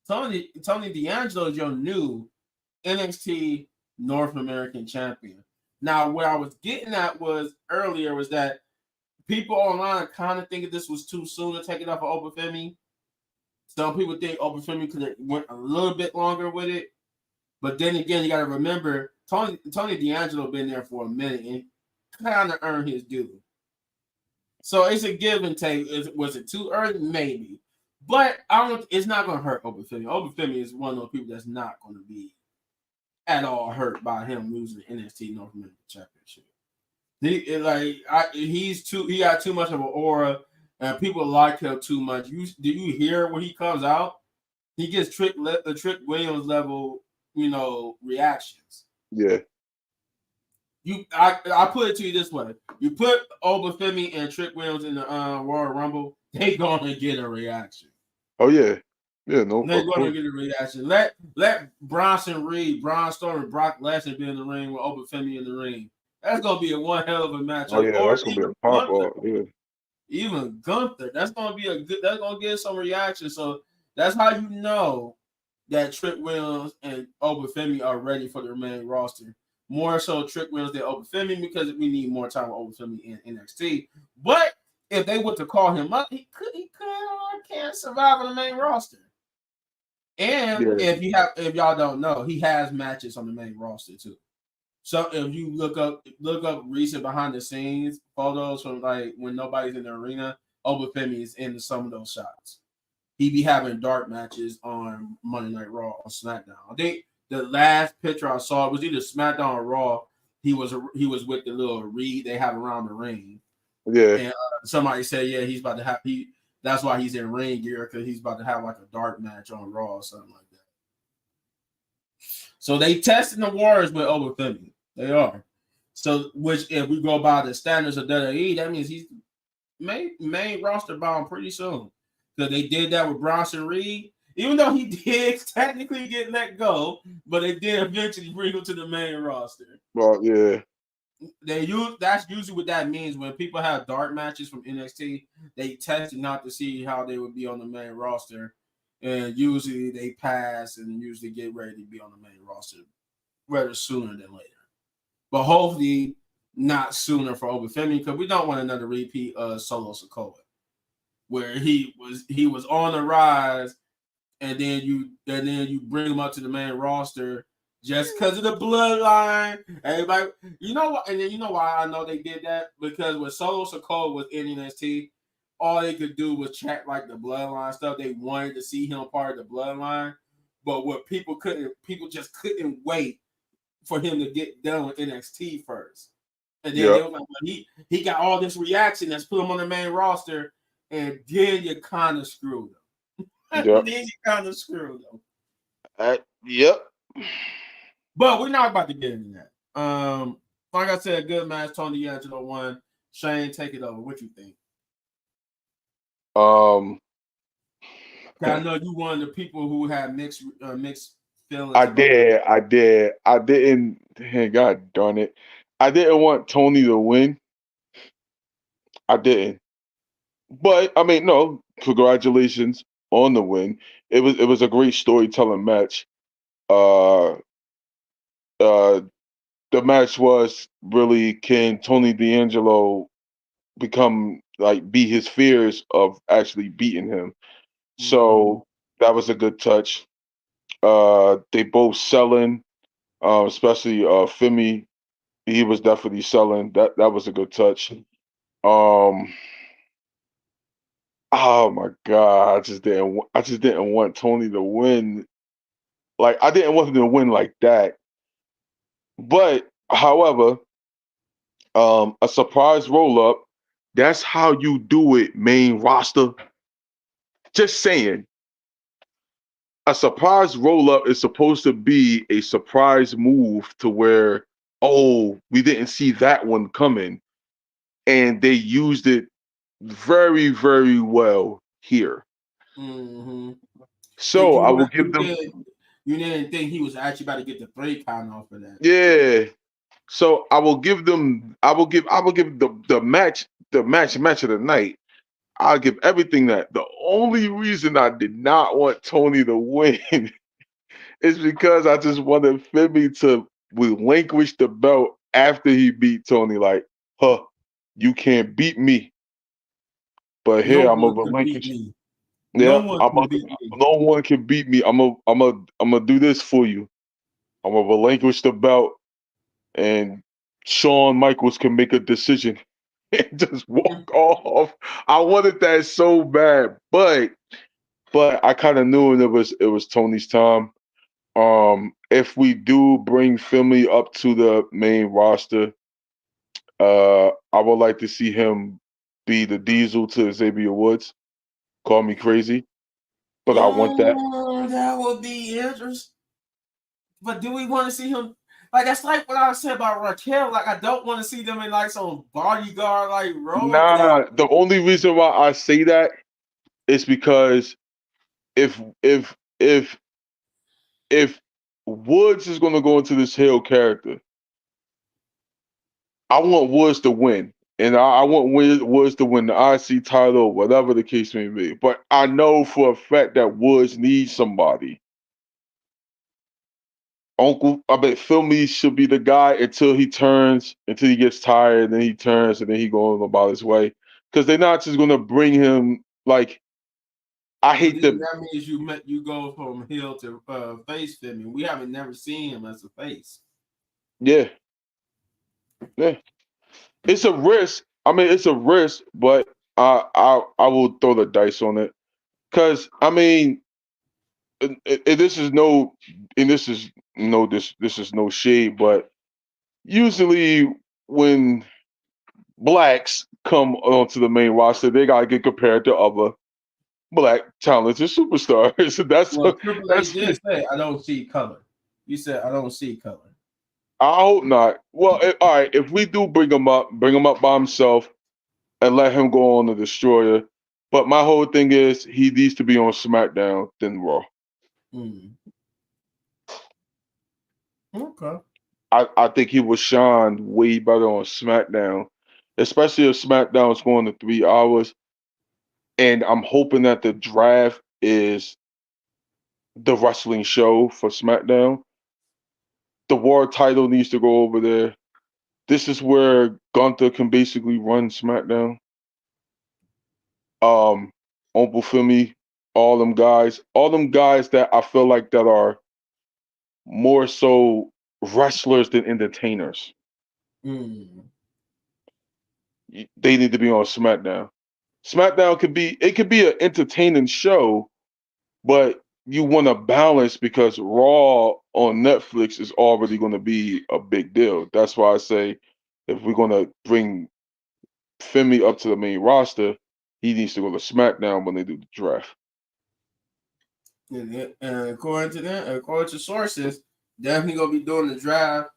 Tony D'Angelo is your new NXT North American champion. Now, what I was getting at earlier was that people online kind of think this was too soon to take it off of Obafemi. Some people think Obafemi could have went a little bit longer with it. But then again, you got to remember, Tony D'Angelo been there for a minute and kind of earned his due. So it's a give and take. Was it too early? Maybe. But I don't. It's not going to hurt Obafemi. Obafemi is one of those people that's not going to be at all hurt by him losing the NXT North American Championship. He got too much of an aura, and people like him too much. Do you hear when he comes out? He gets Trick Williams level, reactions. Yeah. I put it to you this way: you put Obafemi and Trick Williams in the Royal Rumble, they gonna get a reaction. Oh yeah. Yeah, no. They're gonna get a reaction. Let Bronson Reed, Braun Strowman, and Brock Lesnar be in the ring with Obafemi in the ring. That's gonna be one hell of a matchup. Oh yeah, that's gonna be a pop off. Yeah. Even Gunther, that's gonna get some reaction. So that's how you know that Trick Williams and Obafemi are ready for the main roster. More so Trick Williams than Obafemi because we need more time with Obafemi in NXT. But if they were to call him up, he can't survive on the main roster. And if y'all don't know, he has matches on the main roster too. So if you look up recent behind the scenes photos from like when nobody's in the arena, Obafemi is in some of those shots. He be having dark matches on Monday Night Raw or SmackDown. I think the last picture I saw was either SmackDown or Raw. He was with the little reed they have around the ring. Yeah. And somebody said, yeah, he's about to have that's why he's in ring gear because he's about to have like a dark match on Raw or something like that. So they testing the waters with Obafemi. They are. So which if we go by the standards of WWE, that means he's main roster bound pretty soon. Because they did that with Bronson Reed, even though he did technically get let go, but they did eventually bring him to the main roster. Well, yeah. That's usually what that means when people have dark matches from NXT. They tested not to see how they would be on the main roster, and usually they pass and usually get ready to be on the main roster rather sooner than later. But hopefully not sooner for Obafemi because we don't want another repeat of Solo Sikoa, where he was on the rise, and then you bring him up to the main roster. Just because of the bloodline, everybody, you know what? And then you know why I know they did that because when Solo Sikoa was in NXT, all they could do was check like the bloodline stuff. They wanted to see him part of the bloodline, but what people just couldn't wait for him to get done with NXT first. And then they were like, well, he got all this reaction that's put him on the main roster, and then you kind of screwed him. Yep. Then you kind of screwed him. Yep. But we're not about to get into that. Like I said, good match. Tony D'Angelo won. Shane take it over. What you think? Um, 'Cause I know you one of the people who had mixed feelings I about. did, I did, I didn't. God darn it, I didn't want Tony to win. I didn't, but I mean, no, congratulations on the win. It was a great storytelling match. Uh, uh, the match was really, can Tony D'Angelo become like beat his fears of actually beating him? Mm-hmm. So that was a good touch. They both selling, especially Femi. He was definitely selling. That was a good touch. Um, oh my God, I just didn't want Tony to win. Like I didn't want him to win like that. But however, a surprise roll up. That's how you do it, main roster. Just saying, a surprise roll up is supposed to be a surprise move to where, oh, we didn't see that one coming. And they used it very, very well here. Mm-hmm. But So I will give them, you didn't think he was actually about to get the 3 count off of that. yeah. So I will give them, I will give the match of the night. I'll give everything that. The only reason I did not want Tony to win is because I just wanted Fibby to relinquish the belt after he beat Tony. Like, huh, you can't beat me. But No here I'm a one could beat relinquish. me. No Yeah, one can beat me. no one can beat me. I'm a do this for you. I'm gonna relinquish the belt, and Shawn Michaels can make a decision and just walk off. I wanted that so bad, but I kind of knew it was Tony's time. If we do bring Finley up to the main roster, I would like to see him be the Diesel to Xavier Woods. Call me crazy, but I want that. That would be interesting. But do we want to see him? Like that's like what I said about Raquel. Like I don't want to see them in like some bodyguard like role. Nah, the only reason why I say that is because if if if if Woods is gonna go into this heel character, I want Woods to win. And I want Woods to win the IC title, whatever the case may be. But I know for a fact that Woods needs somebody. I bet Philmy should be the guy until he gets tired, then he turns, and then he goes about his way. Because they're not just gonna bring him like I So hate then the that means you go from heel to face filming. We haven't never seen him as a face. yeah, yeah. It's a risk. I mean, it's a risk, but I will throw the dice on it. Cause I mean, and this is no, and this is no shade, but usually when blacks come onto the main roster, they gotta get compared to other black talented superstars. Well, Triple H That's did say I don't see color. You said I don't see color. I hope not. Well, all right, if we do bring him up by himself and let him go on the destroyer. But my whole thing is he needs to be on SmackDown than Raw. Mm. Okay. I think he will shine way better on SmackDown, especially if SmackDown is going to 3 hours. And I'm hoping that the draft is the wrestling show for SmackDown. The War title needs to go over there. This is where Gunther can basically run SmackDown. Um, Uncle Femi, all them guys that I feel like that are more so wrestlers than entertainers. Mm. They need to be on SmackDown. SmackDown could be an entertaining show, but you want to balance because Raw on Netflix is already going to be a big deal. That's why I say if we're going to bring Femi up to the main roster, he needs to go to SmackDown when they do the draft. And according to them, according to sources, definitely gonna be doing the draft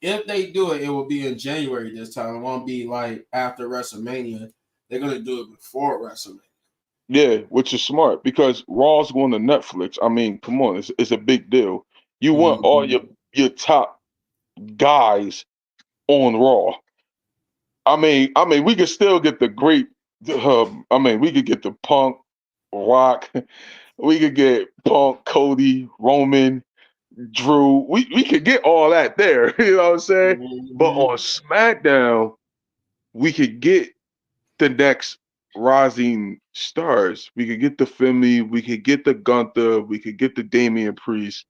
if they do it, it will be in January this time. It won't be like after WrestleMania. They're gonna do it before WrestleMania. Yeah, which is smart because Raw's going to Netflix. I mean, come on, it's a big deal. You want all Mm-hmm. your top guys on Raw. I mean, we could still get the great. I mean, we could get the Punk, Rock. We could get Punk, Cody, Roman, Drew. We could get all that there. You know what I'm saying? But Mm-hmm. on SmackDown, we could get the next rising stars. We could get the Finley. We could get the Gunther. We could get the Damian Priest.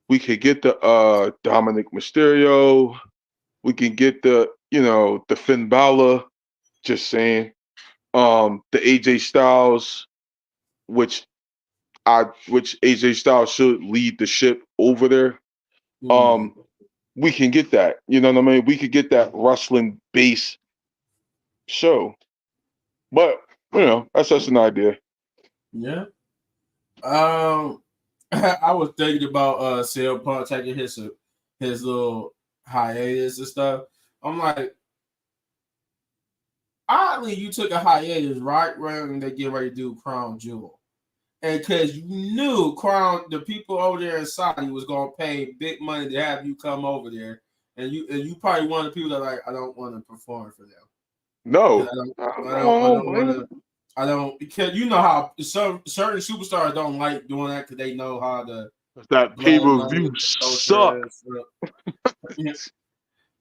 We could get the Dominic Mysterio. We can get the Finn Balor. Just saying. The AJ Styles, which which AJ Styles should lead the ship over there. Mm-hmm. Um, we can get that. You know what I mean? We could get that wrestling base show. But that's just an idea. Yeah. Um, I was thinking about CM Punk taking his little hiatus and stuff. I'm like, oddly, you took a hiatus right when they get ready to do Crown Jewel, and because you knew the people over there in Saudi was gonna pay big money to have you come over there, and you probably one of the people that like I don't want to perform for them because No, I don't I don't, I I don't I don't don't want blame to. I don't because you know how some certain superstars don't like doing that because they know how the you. That pay blood per money view and the culture suck. and stuff. Yeah.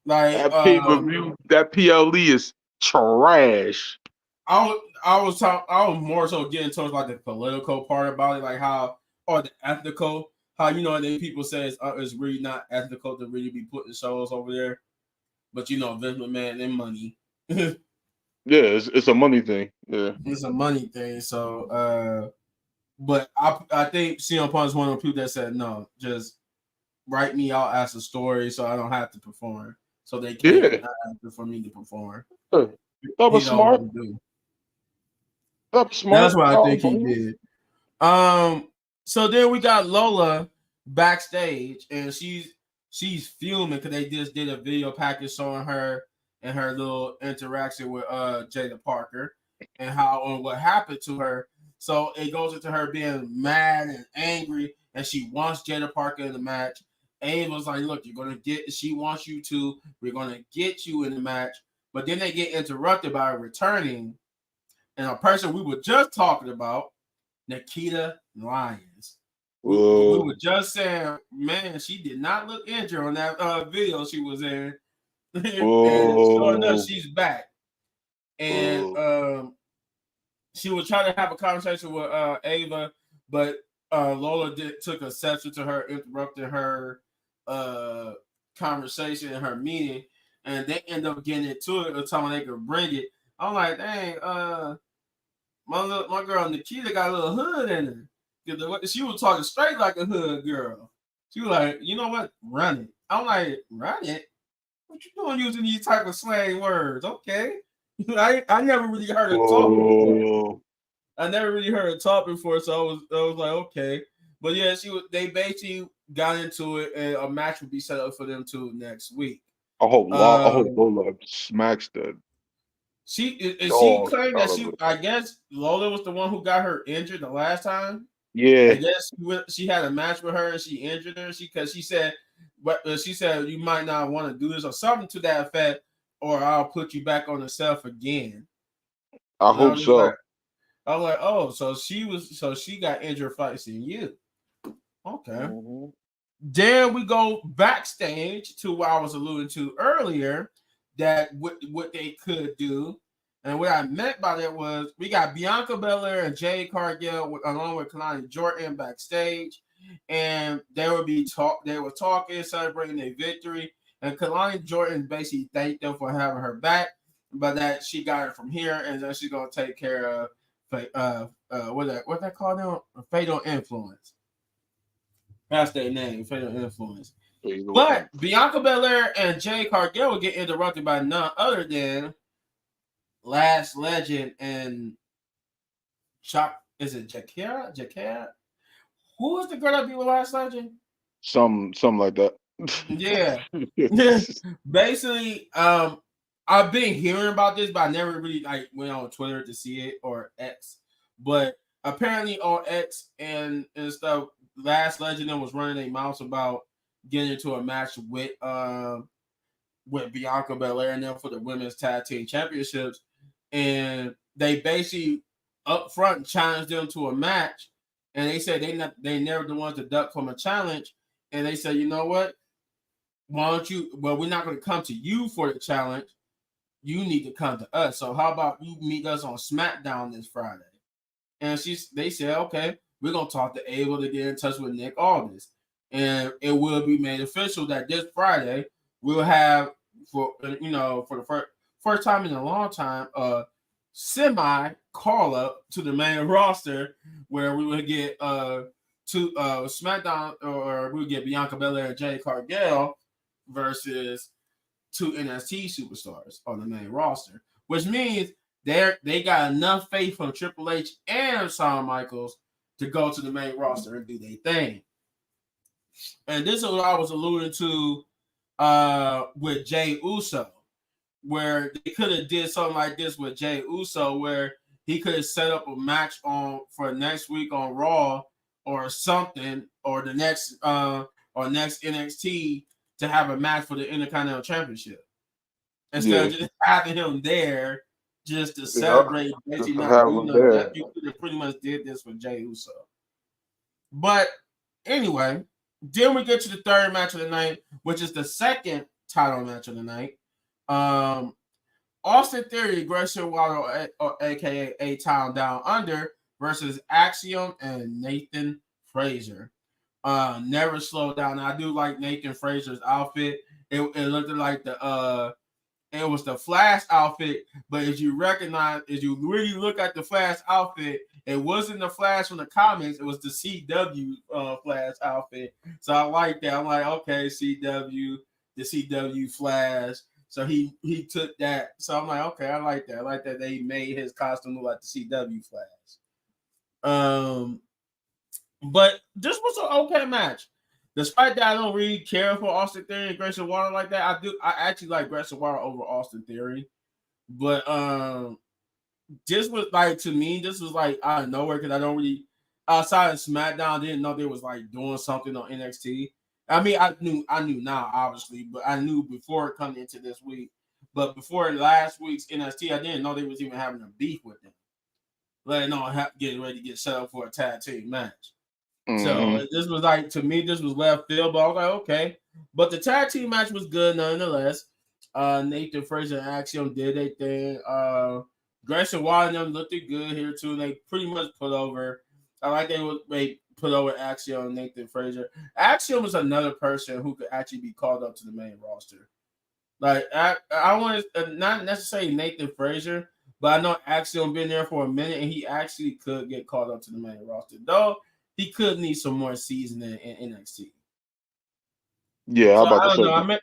Like That pay per view, that PLE is trash. I was more so getting towards like the political part about it, like how or the ethical, how then people say it's really not ethical to really be putting shows over there, but Vince McMahon and money, it's Yeah, it's a money thing. Yeah, a money thing. So, but I think CM Punk is one of the people that said no, just write me out as a story so I don't have to perform, so they can't yeah. for me to perform. That He was don't smart. want to do. That was That's smart. what I I don't think he blame him. did. So then we got Lola backstage, and she's fuming because they just did a video package showing her and her little interaction with Jada Parker and how and what happened to her. So it goes into her being mad and angry, and she wants Jada Parker in the match. Ava's like, "Look, you're gonna get. She wants you to. We're gonna get you in the match." But then they get interrupted by returning and a person we were just talking about, Nikita Lyons. We Whoa, were just saying, man, she did not look injured on that video she was in. And sure enough, whoa, she's back. And whoa. she was trying to have a conversation with Ava, but Lola took exception to her interrupting her uh, conversation and her meeting, and they end up getting into it until they could bring it. I'm like, dang, my girl Nikita got a little hood in her. She was talking straight like a hood girl. She was like, you know what? Run it. I'm like, run it? What you doing using these type of slang words? Okay. I never really heard her talk before. Whoa. I never really heard her talk before, so I was like, okay. But yeah, they basically got into it and a match would be set up for them too next week. I hope Um Lola smacks the she dog claimed that out of it. I guess Lola was the one who got her injured the last time. I Yeah, guess she had a match with her and she injured her. Because she said, but she said you might not want to do this or something to that effect, or I'll put you back on the shelf again. I And I hope was just like, so. oh, so she got injured fighting you. Okay. Hmm. Then we go backstage to what I was alluding to earlier, that what they could do. And what I meant by that was we got Bianca Belair and Jade Cargill along with Kalani Jordan backstage, and they were talking, celebrating their victory, and Kalani Jordan basically thanked them for having her back, but that she got it from here, and then she's gonna take care of what that called now? Fatal influence. That's their name, Fatal Influence. Fatal But in. Bianca Belair and Jay Cargill will get interrupted by none other than Last Legend and Chuck. Is it Jakara? Jakara? Who is the girl that be with Last Legend? Something like that. Yeah. Basically, I've been hearing about this, but I never really like went on Twitter to see it or X. But apparently on X and stuff, Last Legend was running a mouse about getting into a match with Bianca Belair and them for the women's tag team championships, and they basically up front challenged them to a match, and they said they never the ones to duck from a challenge, and they said, you know what, why don't you? Well, we're not going to come to you for the challenge. You need to come to us. So how about you meet us on SmackDown this Friday? And they said, okay, we're gonna talk to Abel to get in touch with Nick Aldis, and it will be made official that this Friday we'll have for the first time in a long time semi call up to the main roster where we would get to SmackDown, or we'll get Bianca Belair and Jade Cargill versus two NXT superstars on the main roster, which means they got enough faith from Triple H and Shawn Michaels to go to the main roster and do their thing. And this is what I was alluding to with Jay Uso, where they could have did something like this with Jay Uso, where he could have set up a match on for next week on Raw or something, or the next NXT to have a match for the Intercontinental Championship instead of just having him there just to celebrate. Just to have him there. You could have pretty much did this with Jay Uso. But anyway, then we get to the third match of the night, which is the second title match of the night. Austin Theory, Grayson Waller, aka A-Town Down Under, versus Axiom and Nathan Frazier. Never slow down. I do like Nathan Frazier's outfit. It looked like it was the Flash outfit, but as you really look at the Flash outfit, it wasn't the Flash from the comics. It was the CW Flash outfit. So I like that. I'm like, okay, CW, the CW Flash. So he took that. So I'm like, okay, I like that. I like that they made his costume look like the CW Flash. But this was an okay match. Despite that, I don't really care for Austin Theory and Grayson Waller like that. I actually like Grayson Waller over Austin Theory. But this was like, to me, this was like out of nowhere because I don't really, outside of SmackDown, didn't know they was like doing something on NXT. I mean, I knew now, obviously, but I knew before coming into this week. But before last week's NXT, I didn't know they was even having a beef with them. Let alone getting ready to get set up for a tag team match. So this was like, to me, this was left field, but I was like, okay. But the tag team match was good nonetheless. Nathan Frazier and Axiom did their thing. Grayson Waller and them looked good here too. They pretty much put over. I like they put over Axiom and Nathan Frazier. Axiom was another person who could actually be called up to the main roster. Like I want to not necessarily Nathan Frazier, but I know Axiom been there for a minute and he actually could get called up to the main roster. Though he could need some more seasoning in NXT. Yeah, So I'm about I to don't say. know.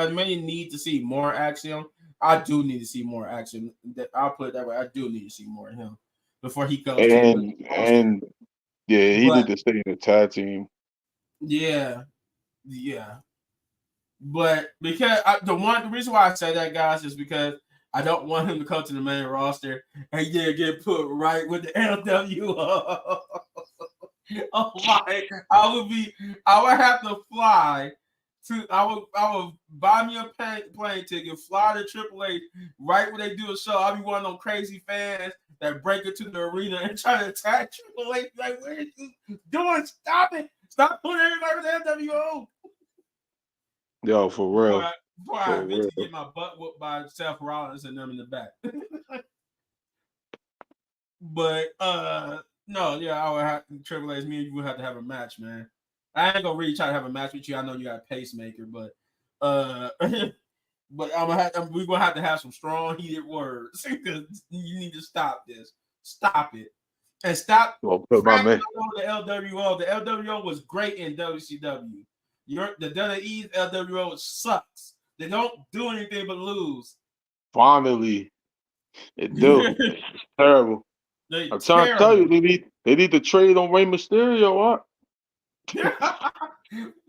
I may need to see more Axiom. I do need to see more action. I'll put it that way. I do need to see more of him before he goes to the roster. And yeah, he But need to stay in the tag team. yeah. But because the reason why I say that, guys, is because I don't want him to come to the main roster and get put right with the LWO. Oh my! I would have to fly to. I would buy me a plane ticket, fly to Triple H right when they do a show. I'll be one of those crazy fans that break into the arena and try to attack Triple H. Like, what are you doing? Stop it! Stop putting everybody with the LWO. Yo, for real. Before I eventually get my butt whooped by Seth Rollins and them in the back. But no, yeah, I would have Triple H. Me and you would have to have a match, man. I ain't gonna really try to have a match with you. I know you got a pacemaker, but but we're gonna have to have some strong heated words because you need to stop this. Stop it. And stop cracking on the LWO. The LWO was great in WCW. The WWE's LWO sucks. They don't do anything but lose. Finally, it do. It's terrible. I'm trying to tell you, they need to trade on Rey Mysterio. What?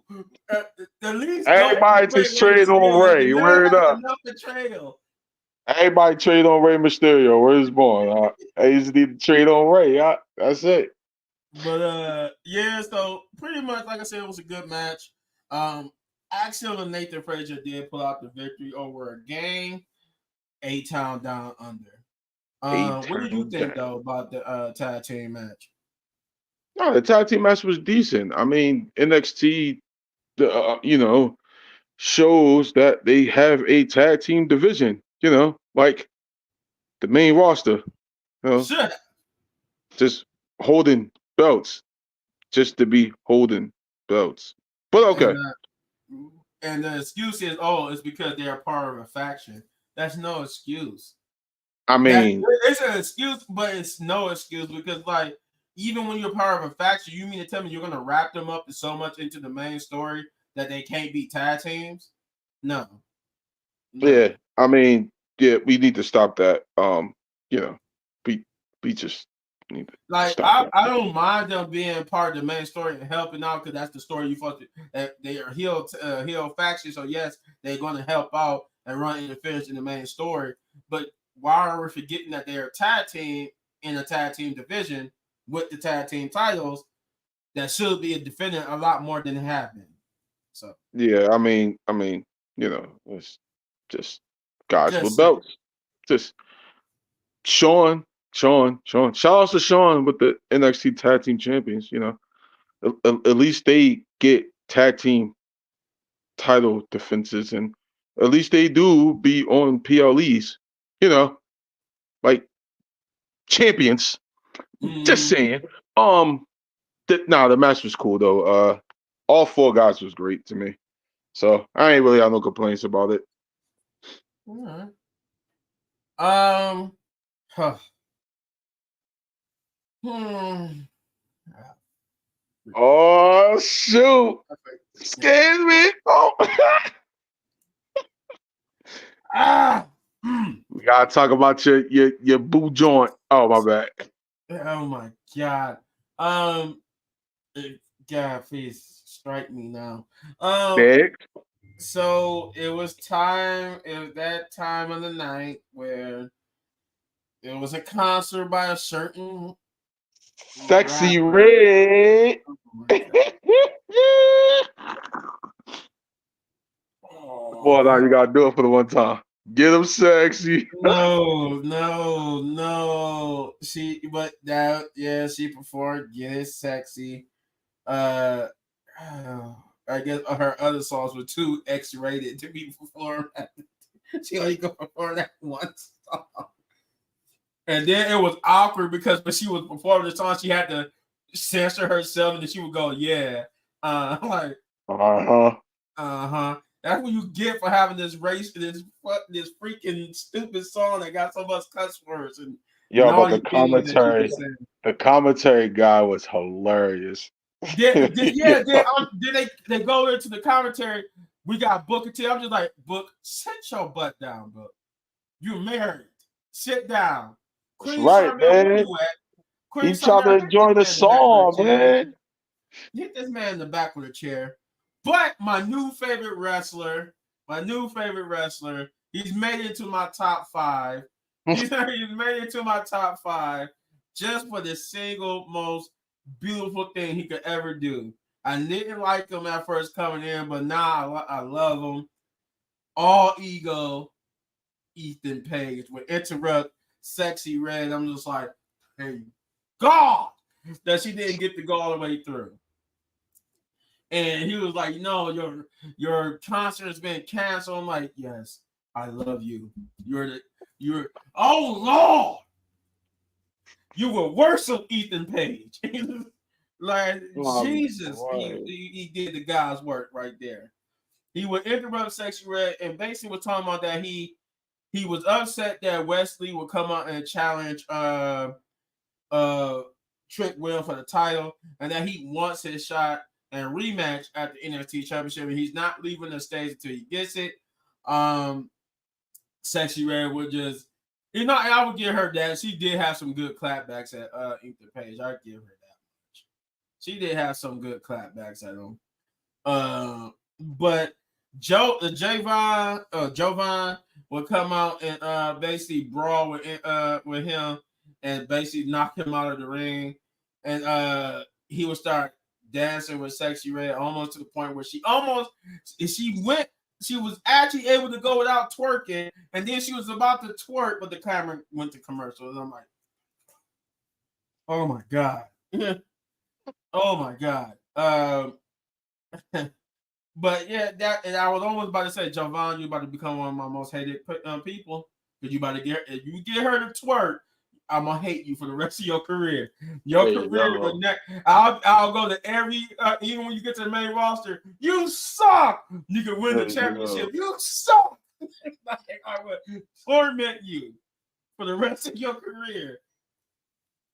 the least don't Everybody trade just Rey trade on Mysterio. You Ray. never Word had up. enough betrayal. Everybody trade on Ray Mysterio. Where's born? I just need to trade on Ray. That's it. But yeah, so pretty much like I said, it was a good match. Axel and Nathan Frazier did pull out the victory over a game, A-Town Down Under. What did you think though about the tag team match? No, the tag team match was decent. I mean, NXT, shows that they have a tag team division. Like the main roster. You know, Shut up. just holding belts, just to be holding belts. But And okay. and the excuse is, oh, it's because they are part of a faction. That's no excuse. I That mean, it's an excuse, but it's no excuse because like even when you're part of a faction, you mean to tell me you're gonna wrap them up so much into the main story that they can't be tag teams? No, no. yeah. I mean, yeah. We need to stop that. You know, we we just need to Like stop that. I don't mind them being part of the main story and helping out because that's the story you supposed to. They are heel faction, so yes, they're going to help out and run interference in the main story. But why are we forgetting that they're a tag team in a tag team division with the tag team titles that should be defending a lot more than it have been? So Yeah. It's just guys just with saying. belts. Just Sean. Shout out to Sean with the NXT Tag Team Champions. At least they get tag team title defenses, and at least they do be on PLEs. You know, like champions. Just Mm-hmm. saying. The match was cool though. All four guys was great to me, so I ain't really have no complaints about it. All right. Huh. Hmm. Oh shoot! Excuse me. Oh. Ah. Mm. We gotta talk about your boo joint. Oh my bad. Oh my god. Um, God, please strike me now. Um, Next. so it was time. It was that time of the night where it was a concert by a certain Sexy rapper. red. Oh my god. Boy, now Oh. you gotta do it for the one time. Get them sexy. No, no, no. But that, yeah, she performed "Get It Sexy." Uh, I guess her other songs were too X-rated to be performed. She only could perform that one song, and then it was awkward because when she was performing the song, she had to censor herself, and then she would go, "Yeah," like, Uh-huh. uh-huh. That's what you get for having this freaking stupid song that got so much cuss words and Yo, but all these idioms that you be saying. the commentary guy was hilarious. Yeah, Yo, then they go into the commentary. We got Booker T. I'm just like, Book, sit your butt down, Book. You're married. Sit down. that's Queen right, Sharmell, where man. you at? Queen He trying to Sharmell, hit this enjoy the man in the back with a song, chair. man. Hit this man in the back with a chair. But my new favorite wrestler, he's made it to my top five. He's made it to my top five just for the single most beautiful thing he could ever do. I didn't like him at first coming in, but now I love him. All ego, Ethan Page would interrupt Sexy Red. I'm just like, hey, God, that she didn't get to go all the way through. And he was like, "No, your concert has been canceled." I'm like, "Yes, I love you. You're oh Lord, you were worse than Ethan Page." Like Jesus, Right. he did the guy's work right there. He would interrupt Sexy Red and basically was talking about that he was upset that Wesley would come out and challenge uh Trick Will for the title, and that he wants his shot and rematch at the NXT Championship, and he's not leaving the stage until he gets it. Sexy Red would just, I would give her that. She did have some good clapbacks at Ethan Page. I give her that much. She did have some good clapbacks at him. But Jovan would come out and basically brawl with him and basically knock him out of the ring, and he would start dancing with Sexy Red almost to the point where she was actually able to go without twerking, and then she was about to twerk, but the camera went to commercial, and I'm like, oh my god, oh my god. But yeah, that and I was almost about to say, Jovan, you about to become one of my most hated people because you about to get if you get her to twerk, I'm gonna hate you for the rest of your career. Your Hey, career, yo. I'll go to every even when you get to the main roster, you suck. You can win the Hey, championship. yo. You suck. Like, I would torment you for the rest of your career.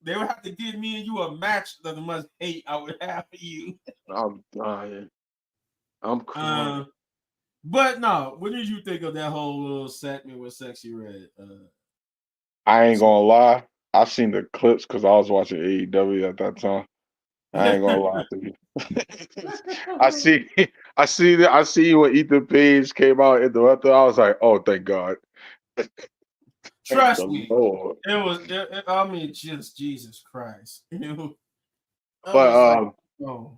They would have to give me and you a match of the much hate I would have for you. I'm dying. I'm crying. But no, what did you think of that whole little segment with Sexy Red? I ain't gonna lie. I seen the clips because I was watching AEW at that time. I ain't gonna lie to you. I see, I see when Ethan Page came out in the weather. I was like, oh, thank God, thank Trust the me, Lord. I mean, just Jesus Christ. I But was like, oh,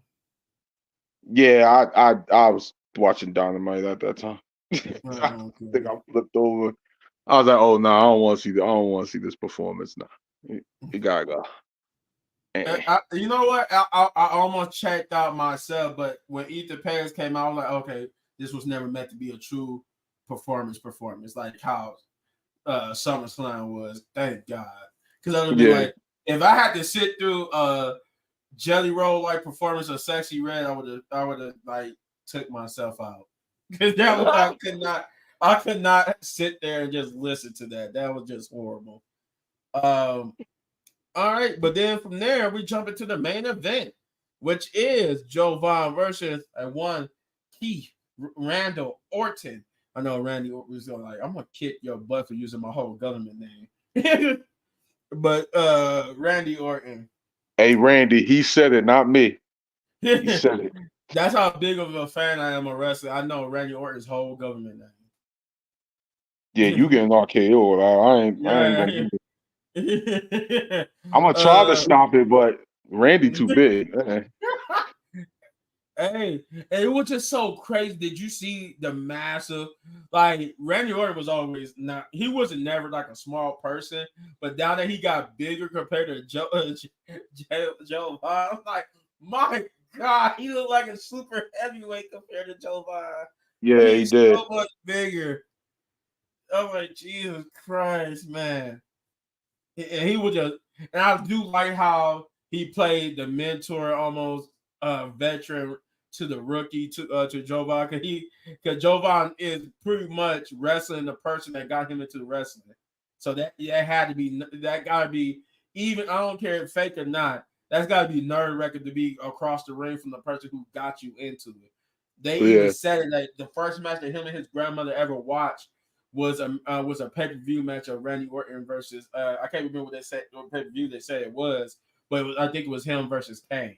yeah, I was watching Dynamite at that time. I think okay. I flipped over. I was like, oh no, I don't want to see I don't want to see this performance now. You gotta go. You know what? I almost checked out myself, but when Ethan Page came out, I was like, okay, this was never meant to be a true performance, like how SummerSlam was. Thank God, because I would be Yeah, like, if I had to sit through Jelly Roll like performance of Sexy Red, I would have like took myself out because that was I could not sit there and just listen to that. That was just horrible. All right, but then from there we jump into the main event, which is Jovan versus one Keith Randall Orton. I know Randy was going like, I'm gonna kick your butt for using my whole government name. But Randy Orton. hey Randy, he said it, not me. He said it. That's how big of a fan I am of wrestling. I know Randy Orton's whole government Yeah, you name. getting RKO. I ain't Yeah. gonna do it. I'm gonna try to uh, stop it, but Randy too big. hey, and it was just so crazy. Did you see the massive like Randy Orton was always not he wasn't never like a small person, but now that he got bigger compared to Joe Vaughn, I'm like, my God, he looked like a super heavyweight compared to Joe Vaughn. Yeah, he He's did. so much bigger. I'm like, Jesus Christ, man. And he was just, and I do like how he played the mentor, almost veteran to the rookie to Jovan, because Jovan is pretty much wrestling the person that got him into wrestling. So that had to be that got to be even I don't care if fake or not. That's got to be nerve record to be across the ring from the person who got you into it. They even Yeah, said it like the first match that him and his grandmother ever watched was a pay-per-view match of Randy Orton versus I can't remember what they said what pay-per-view they said it was, but I think it was him versus Kane.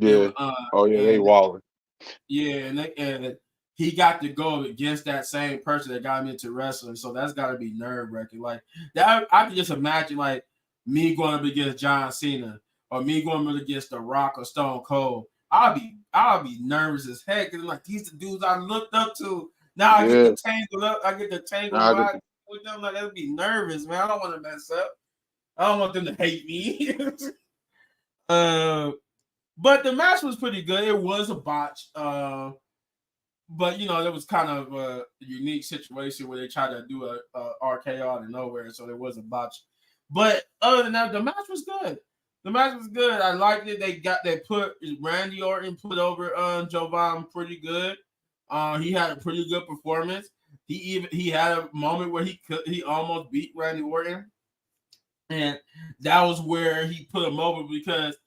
yeah. Oh yeah, they And walling. yeah, and he got to go against that same person that got him into wrestling, so that's got to be nerve wracking. Like that, I can just imagine like me going up against John Cena or me going up against The Rock or Stone Cold. I'll be nervous as heck because like these the dudes I looked up to. Now I get Yeah, the tangled up. I get the tangled I just, ride with them. Like that'd be nervous, man. I don't want to mess up. I don't want them to hate me. uh, but the match was pretty good. It was a botch. But you know, it was kind of a unique situation where they tried to do a RKO out of nowhere, so there was a botch. But other than that, the match was good. The match was good. I liked it. They put Randy Orton put over Jovan pretty good. He had a pretty good performance. He had a moment where he almost beat Randy Orton, and that was where he put him over because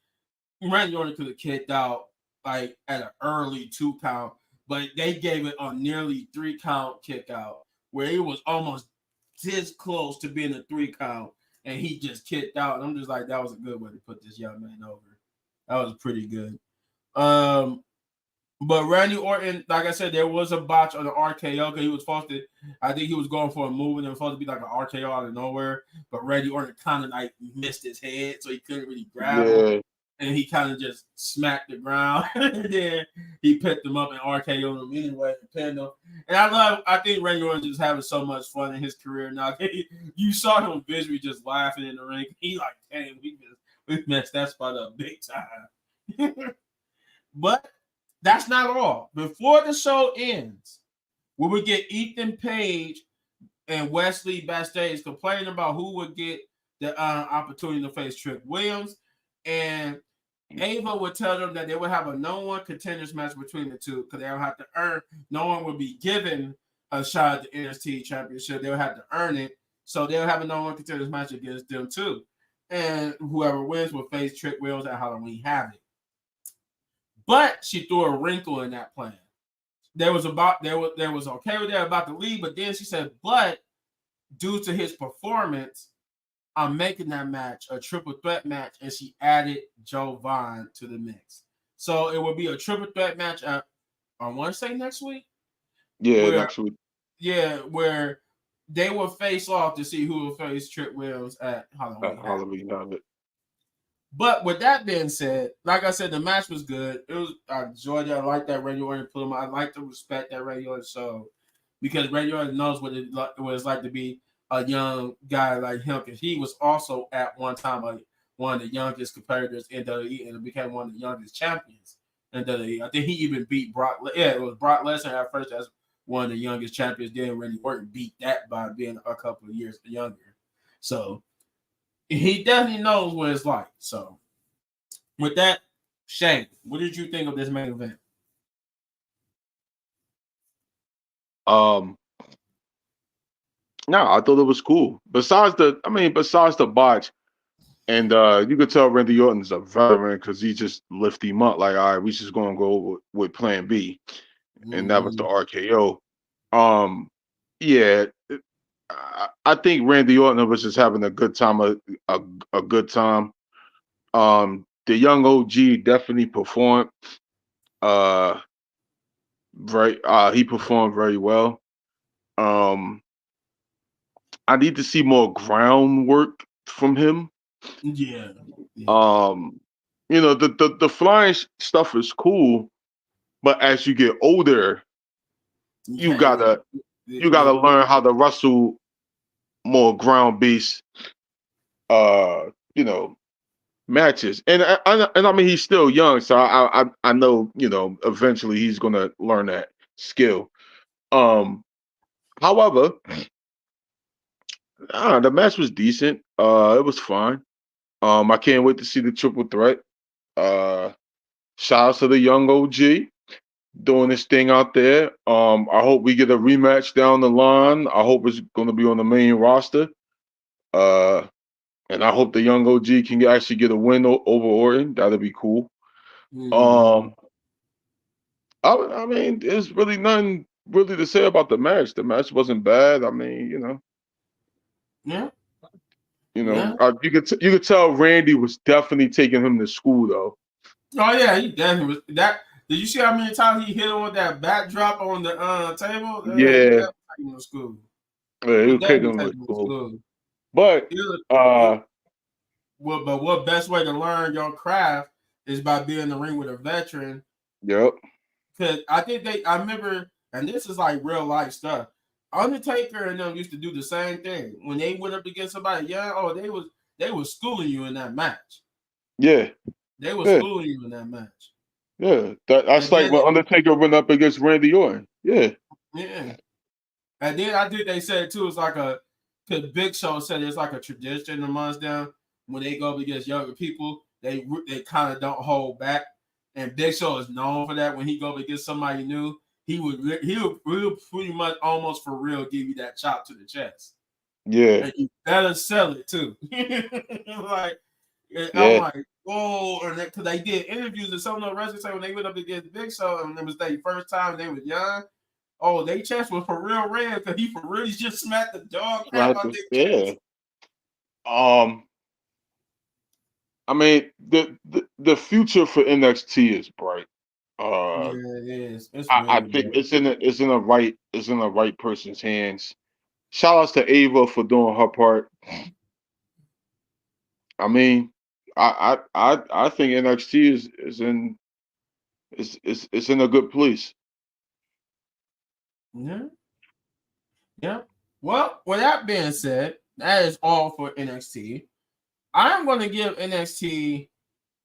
Randy Orton could have kicked out like at an early 2 count, but they gave it a nearly 3 count kick out where it was almost this close to being a 3 count, and he just kicked out. And I'm just like, that was a good way to put this young man over. That was pretty good. But Randy Orton, like I said, there was a botch on the RKO because he was supposed to. I think he was going for a move and it was supposed to be like an RKO out of nowhere. But Randy Orton kind of like missed his head, so he couldn't really grab him, Yeah, and he kind of just smacked the ground. And then he picked him up and RKO'd him anyway and pinned him. And I think Randy Orton just having so much fun in his career now. You saw him visually just laughing in the ring. He like, damn, we messed that spot up big time. But that's not all. Before the show ends, we would get Ethan Page and Wesley backstage complaining about who would get the opportunity to face Trick Williams. And Ava would tell them that they would have a no one contenders match between the two because they don't have to earn, no one would be given a shot at the NXT championship. They'll have to earn it. So they'll have a no one contenders match against them too. And whoever wins will face Trick Williams at Halloween Havoc. But she threw a wrinkle in that plan. There was okay with that about the lead, but then she said, but due to his performance, I'm making that match a triple threat match, and she added Joe Vaughn to the mix. So it will be a triple threat match I want to say next week, yeah, where next week where they will face off to see who will face Trick Williams at at Halloween Havoc. Halloween Havoc. But with that being said, like I said, the match was good. I enjoyed it. I like that Randy Orton put him. I like to respect that Randy Orton show because Randy Orton knows what it's like to be a young guy like him. Because he was also at one time one of the youngest competitors in WWE and became one of the youngest champions in WWE. I think he even beat Brock. Yeah, it was Brock Lesnar at first as one of the youngest champions. Then Randy Orton beat that by being a couple of years younger. So he definitely knows what it's like. So, with that, Shane, what did you think of this main event? Um, no, I thought it was cool. Besides the botch, and you could tell Randy Orton's a veteran because he just lift him up like, all right, we just gonna go with Plan B, and that was the Mm-hmm. RKO. Yeah, I think Randy Orton was just having a good time, a good time. The young OG definitely performed. Uh, he performed very well. Um, I need to see more groundwork from him. Yeah, yeah, Um, the flying stuff is cool, but as you get older, you you can't really. gotta you gotta learn how to wrestle more ground based, uh, you know, matches. And I mean he's still young, so I know eventually he's gonna learn that skill. Um, however, the match was decent. It was fine. I can't wait to see the triple threat. Uh, Shout out to the young OG doing this thing out there. I hope we get a rematch down the line. I hope it's going to be on the main roster. Uh, and I hope the young OG can actually get a win over Orton. That'd be cool. Mm-hmm. Um, I mean, there's really nothing really to say about the match. The match wasn't bad. I mean, Yeah, yeah. you could tell Randy was definitely taking him to school though. Oh yeah, he definitely was. That did you see how many times he hit him with that backdrop on the table? Yeah, he Yeah, definitely taking him to school. yeah, He he was was taking definitely him to taking him to school. school. But He was, uh, but what best way to learn your craft is by being in the ring with a veteran. yep, Because I think I remember, and this is like real life stuff. Undertaker and them used to do the same thing when they went up against somebody young. Oh, they was schooling you in that match. yeah, They were yeah. schooling you in that match. Yeah, that's And like then when Undertaker went up against Randy Orton. Yeah, yeah, and then I think they said too. It's like cause Big Show said it's like a tradition amongst them when they go up against younger people. They kind of don't hold back, and Big Show is known for that. When he go up against somebody new, he would pretty much almost for real give you that chop to the chest, yeah, and you better sell it too. Like I'm yeah. like, whoa, and because they did interviews and some of the wrestlers say when they went up against Big Show and it was their first time they were young. Oh, they chest was for real red because he for really just smacked the dog crap out their Yeah. chest. Um, I mean the future for NXT is bright. Uh, Yeah, it is. It's I really think bad. it's in the right person's hands. Shout outs to Ava for doing her part. I mean, I think NXT is in a good place. Yeah, yeah. Well, with that being said, that is all for NXT. I'm going to give NXT.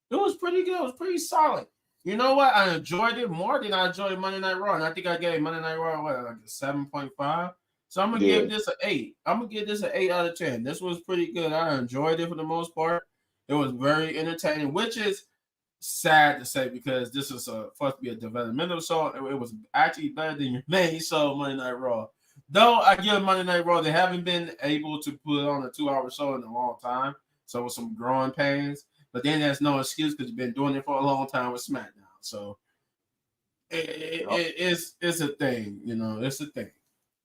It was pretty good. It was pretty solid. You know what? I enjoyed it more than I enjoyed Monday Night Raw. And I think I gave Monday Night Raw like a 7.5. So I'm gonna give Yeah. this an 8. I'm gonna give this an 8 out of 10. This was pretty good. I enjoyed it for the most part. It was very entertaining, which is sad to say because this is supposed to be a developmental show. It was actually better than your main show, Monday Night Raw. Though I give Monday Night Raw, they haven't been able to put on a 2 hour show in a long time. So with some growing pains. But then there's no excuse because you've been doing it for a long time with SmackDown. So it's a thing, it's a thing.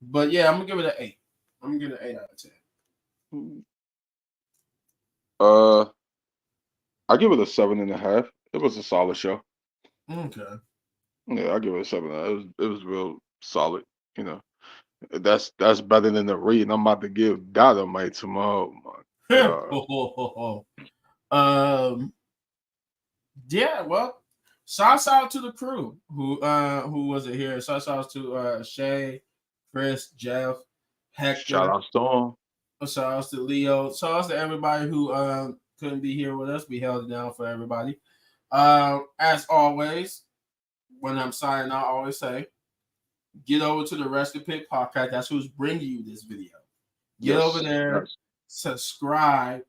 But yeah, I'm gonna give it an 8. I'm gonna give it an 8 out of 10. Uh, I give it a 7.5. It was a solid show. Okay. Yeah, I give it a 7. It was real solid. You know, that's better than the read. I'm about to give Dynamite tomorrow. Oh my God. um yeah, well, shouts out to the crew who was it here. Shouts out to Shay, Chris, Jeff, Shout Hector. out Storm. Shout outs to Leo. Shout outs to everybody who couldn't be here with us. We held it down for everybody. As always, when I'm signing out, I always say, get over to the Rest of Pit podcast. That's who's bringing you this video. Get over Yes, there, yes. subscribe,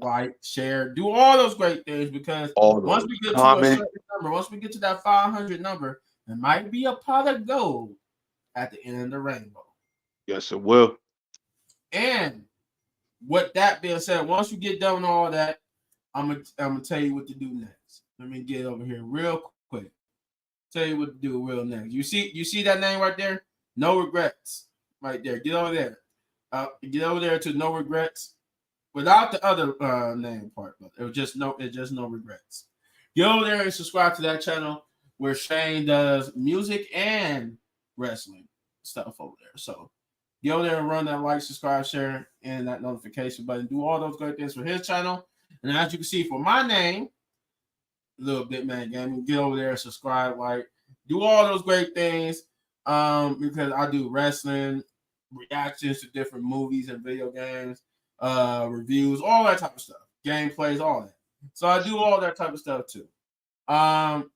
like, share, do all those great things because All once those we get to a comment. certain number, once we get to that 500 number, there might be a pot of gold at the end of the rainbow. Yes, it will. And with that being said, once you get done with all that, I'm gonna tell you what to do next. Let me get over here real quick. Tell you what to do real next. You see that name right there? No regrets. Right there. Get over there. Get over there to no regrets. Without the other name part, but it's just no regrets. Get over there and subscribe to that channel where Shane does music and wrestling stuff over there. So get over there and run that like, subscribe, share, and that notification button. Do all those great things for his channel. And as you can see for my name, Little Bit Man Gaming, get over there and subscribe, like, do all those great things. Because I do wrestling, reactions to different movies and video games, reviews, all that type of stuff, gameplays, all that. So I do all that type of stuff too. Um,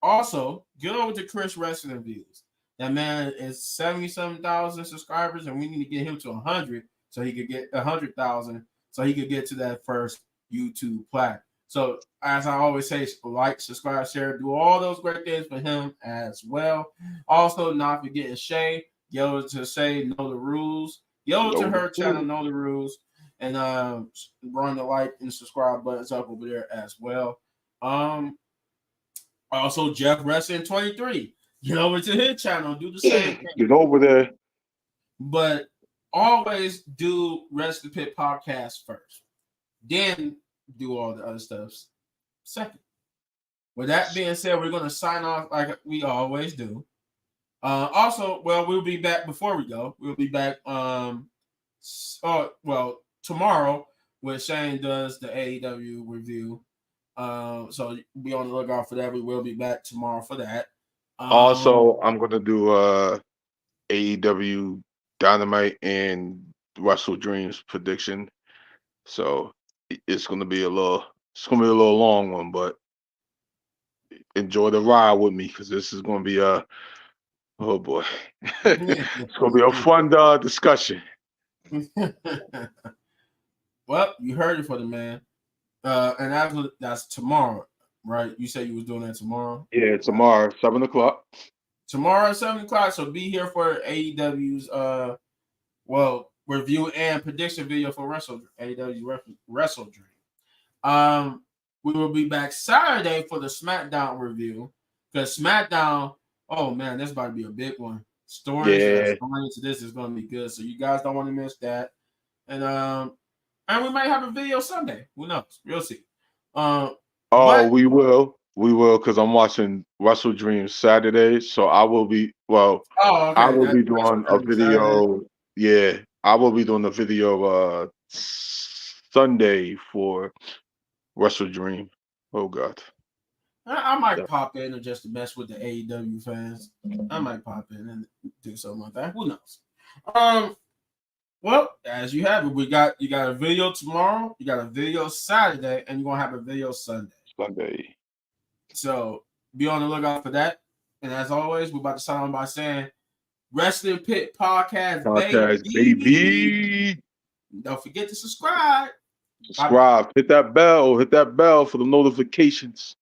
Also, get over to Chris Wrestling Views. That man is 77,000 subscribers, and we need to get him to 100 so he could get 100,000 so he could get to that first YouTube plaque. So, as I always say, like, subscribe, share, do all those great things for him as well. Also, not forgetting Shay. Get over to Shay, know the rules. Get over to No, her channel, know the rules, and run the like and subscribe buttons up over there as well. Also, Jeff Wrestling 23. Get over to his channel, do the same thing. get over there. But always do Rest the Pit podcast first. Then do all the other stuff second. With that being said, we're going to sign off like we always do. Also, well, we'll be back before we go. We'll be back tomorrow when Shane does the AEW review. So be on the lookout for that. We will be back tomorrow for that. Also, I'm gonna do AEW Dynamite and Wrestle Dreams prediction. So it's gonna be a little long one, but enjoy the ride with me because this is gonna be oh boy, it's gonna be a fun discussion. Well, you heard it for the man. And that's tomorrow, right? You said you was doing that tomorrow. Yeah, tomorrow, 7 o'clock. Tomorrow at 7 o'clock. So be here for AEW's review and prediction video for AEW Wrestle Dream. We will be back Saturday for the SmackDown review because SmackDown. Oh man, this about to be a big one. Stories that's Yeah. going into this is going to be good, so you guys don't want to miss that. And we might have a video Sunday. Who knows? We'll see. Oh, But we will. We will, because I'm watching Wrestle Dream Saturday, so I will be. Well, Oh, I okay. will be That's doing a on Saturday. video. Yeah, I will be doing a video Sunday for Wrestle Dream. Oh God. I might Yeah. pop in and just to mess with the AEW fans. I might pop in and do something like that. Who knows? Well, as you have it, you got a video tomorrow, you got a video Saturday, and you're gonna have a video Sunday. Sunday. So be on the lookout for that. And as always, we're about to sign on by saying Wrestling Pit Podcast, Podcast, baby. baby. Don't forget to subscribe. Bye bye. Subscribe. Hit that bell. Hit that bell for the notifications.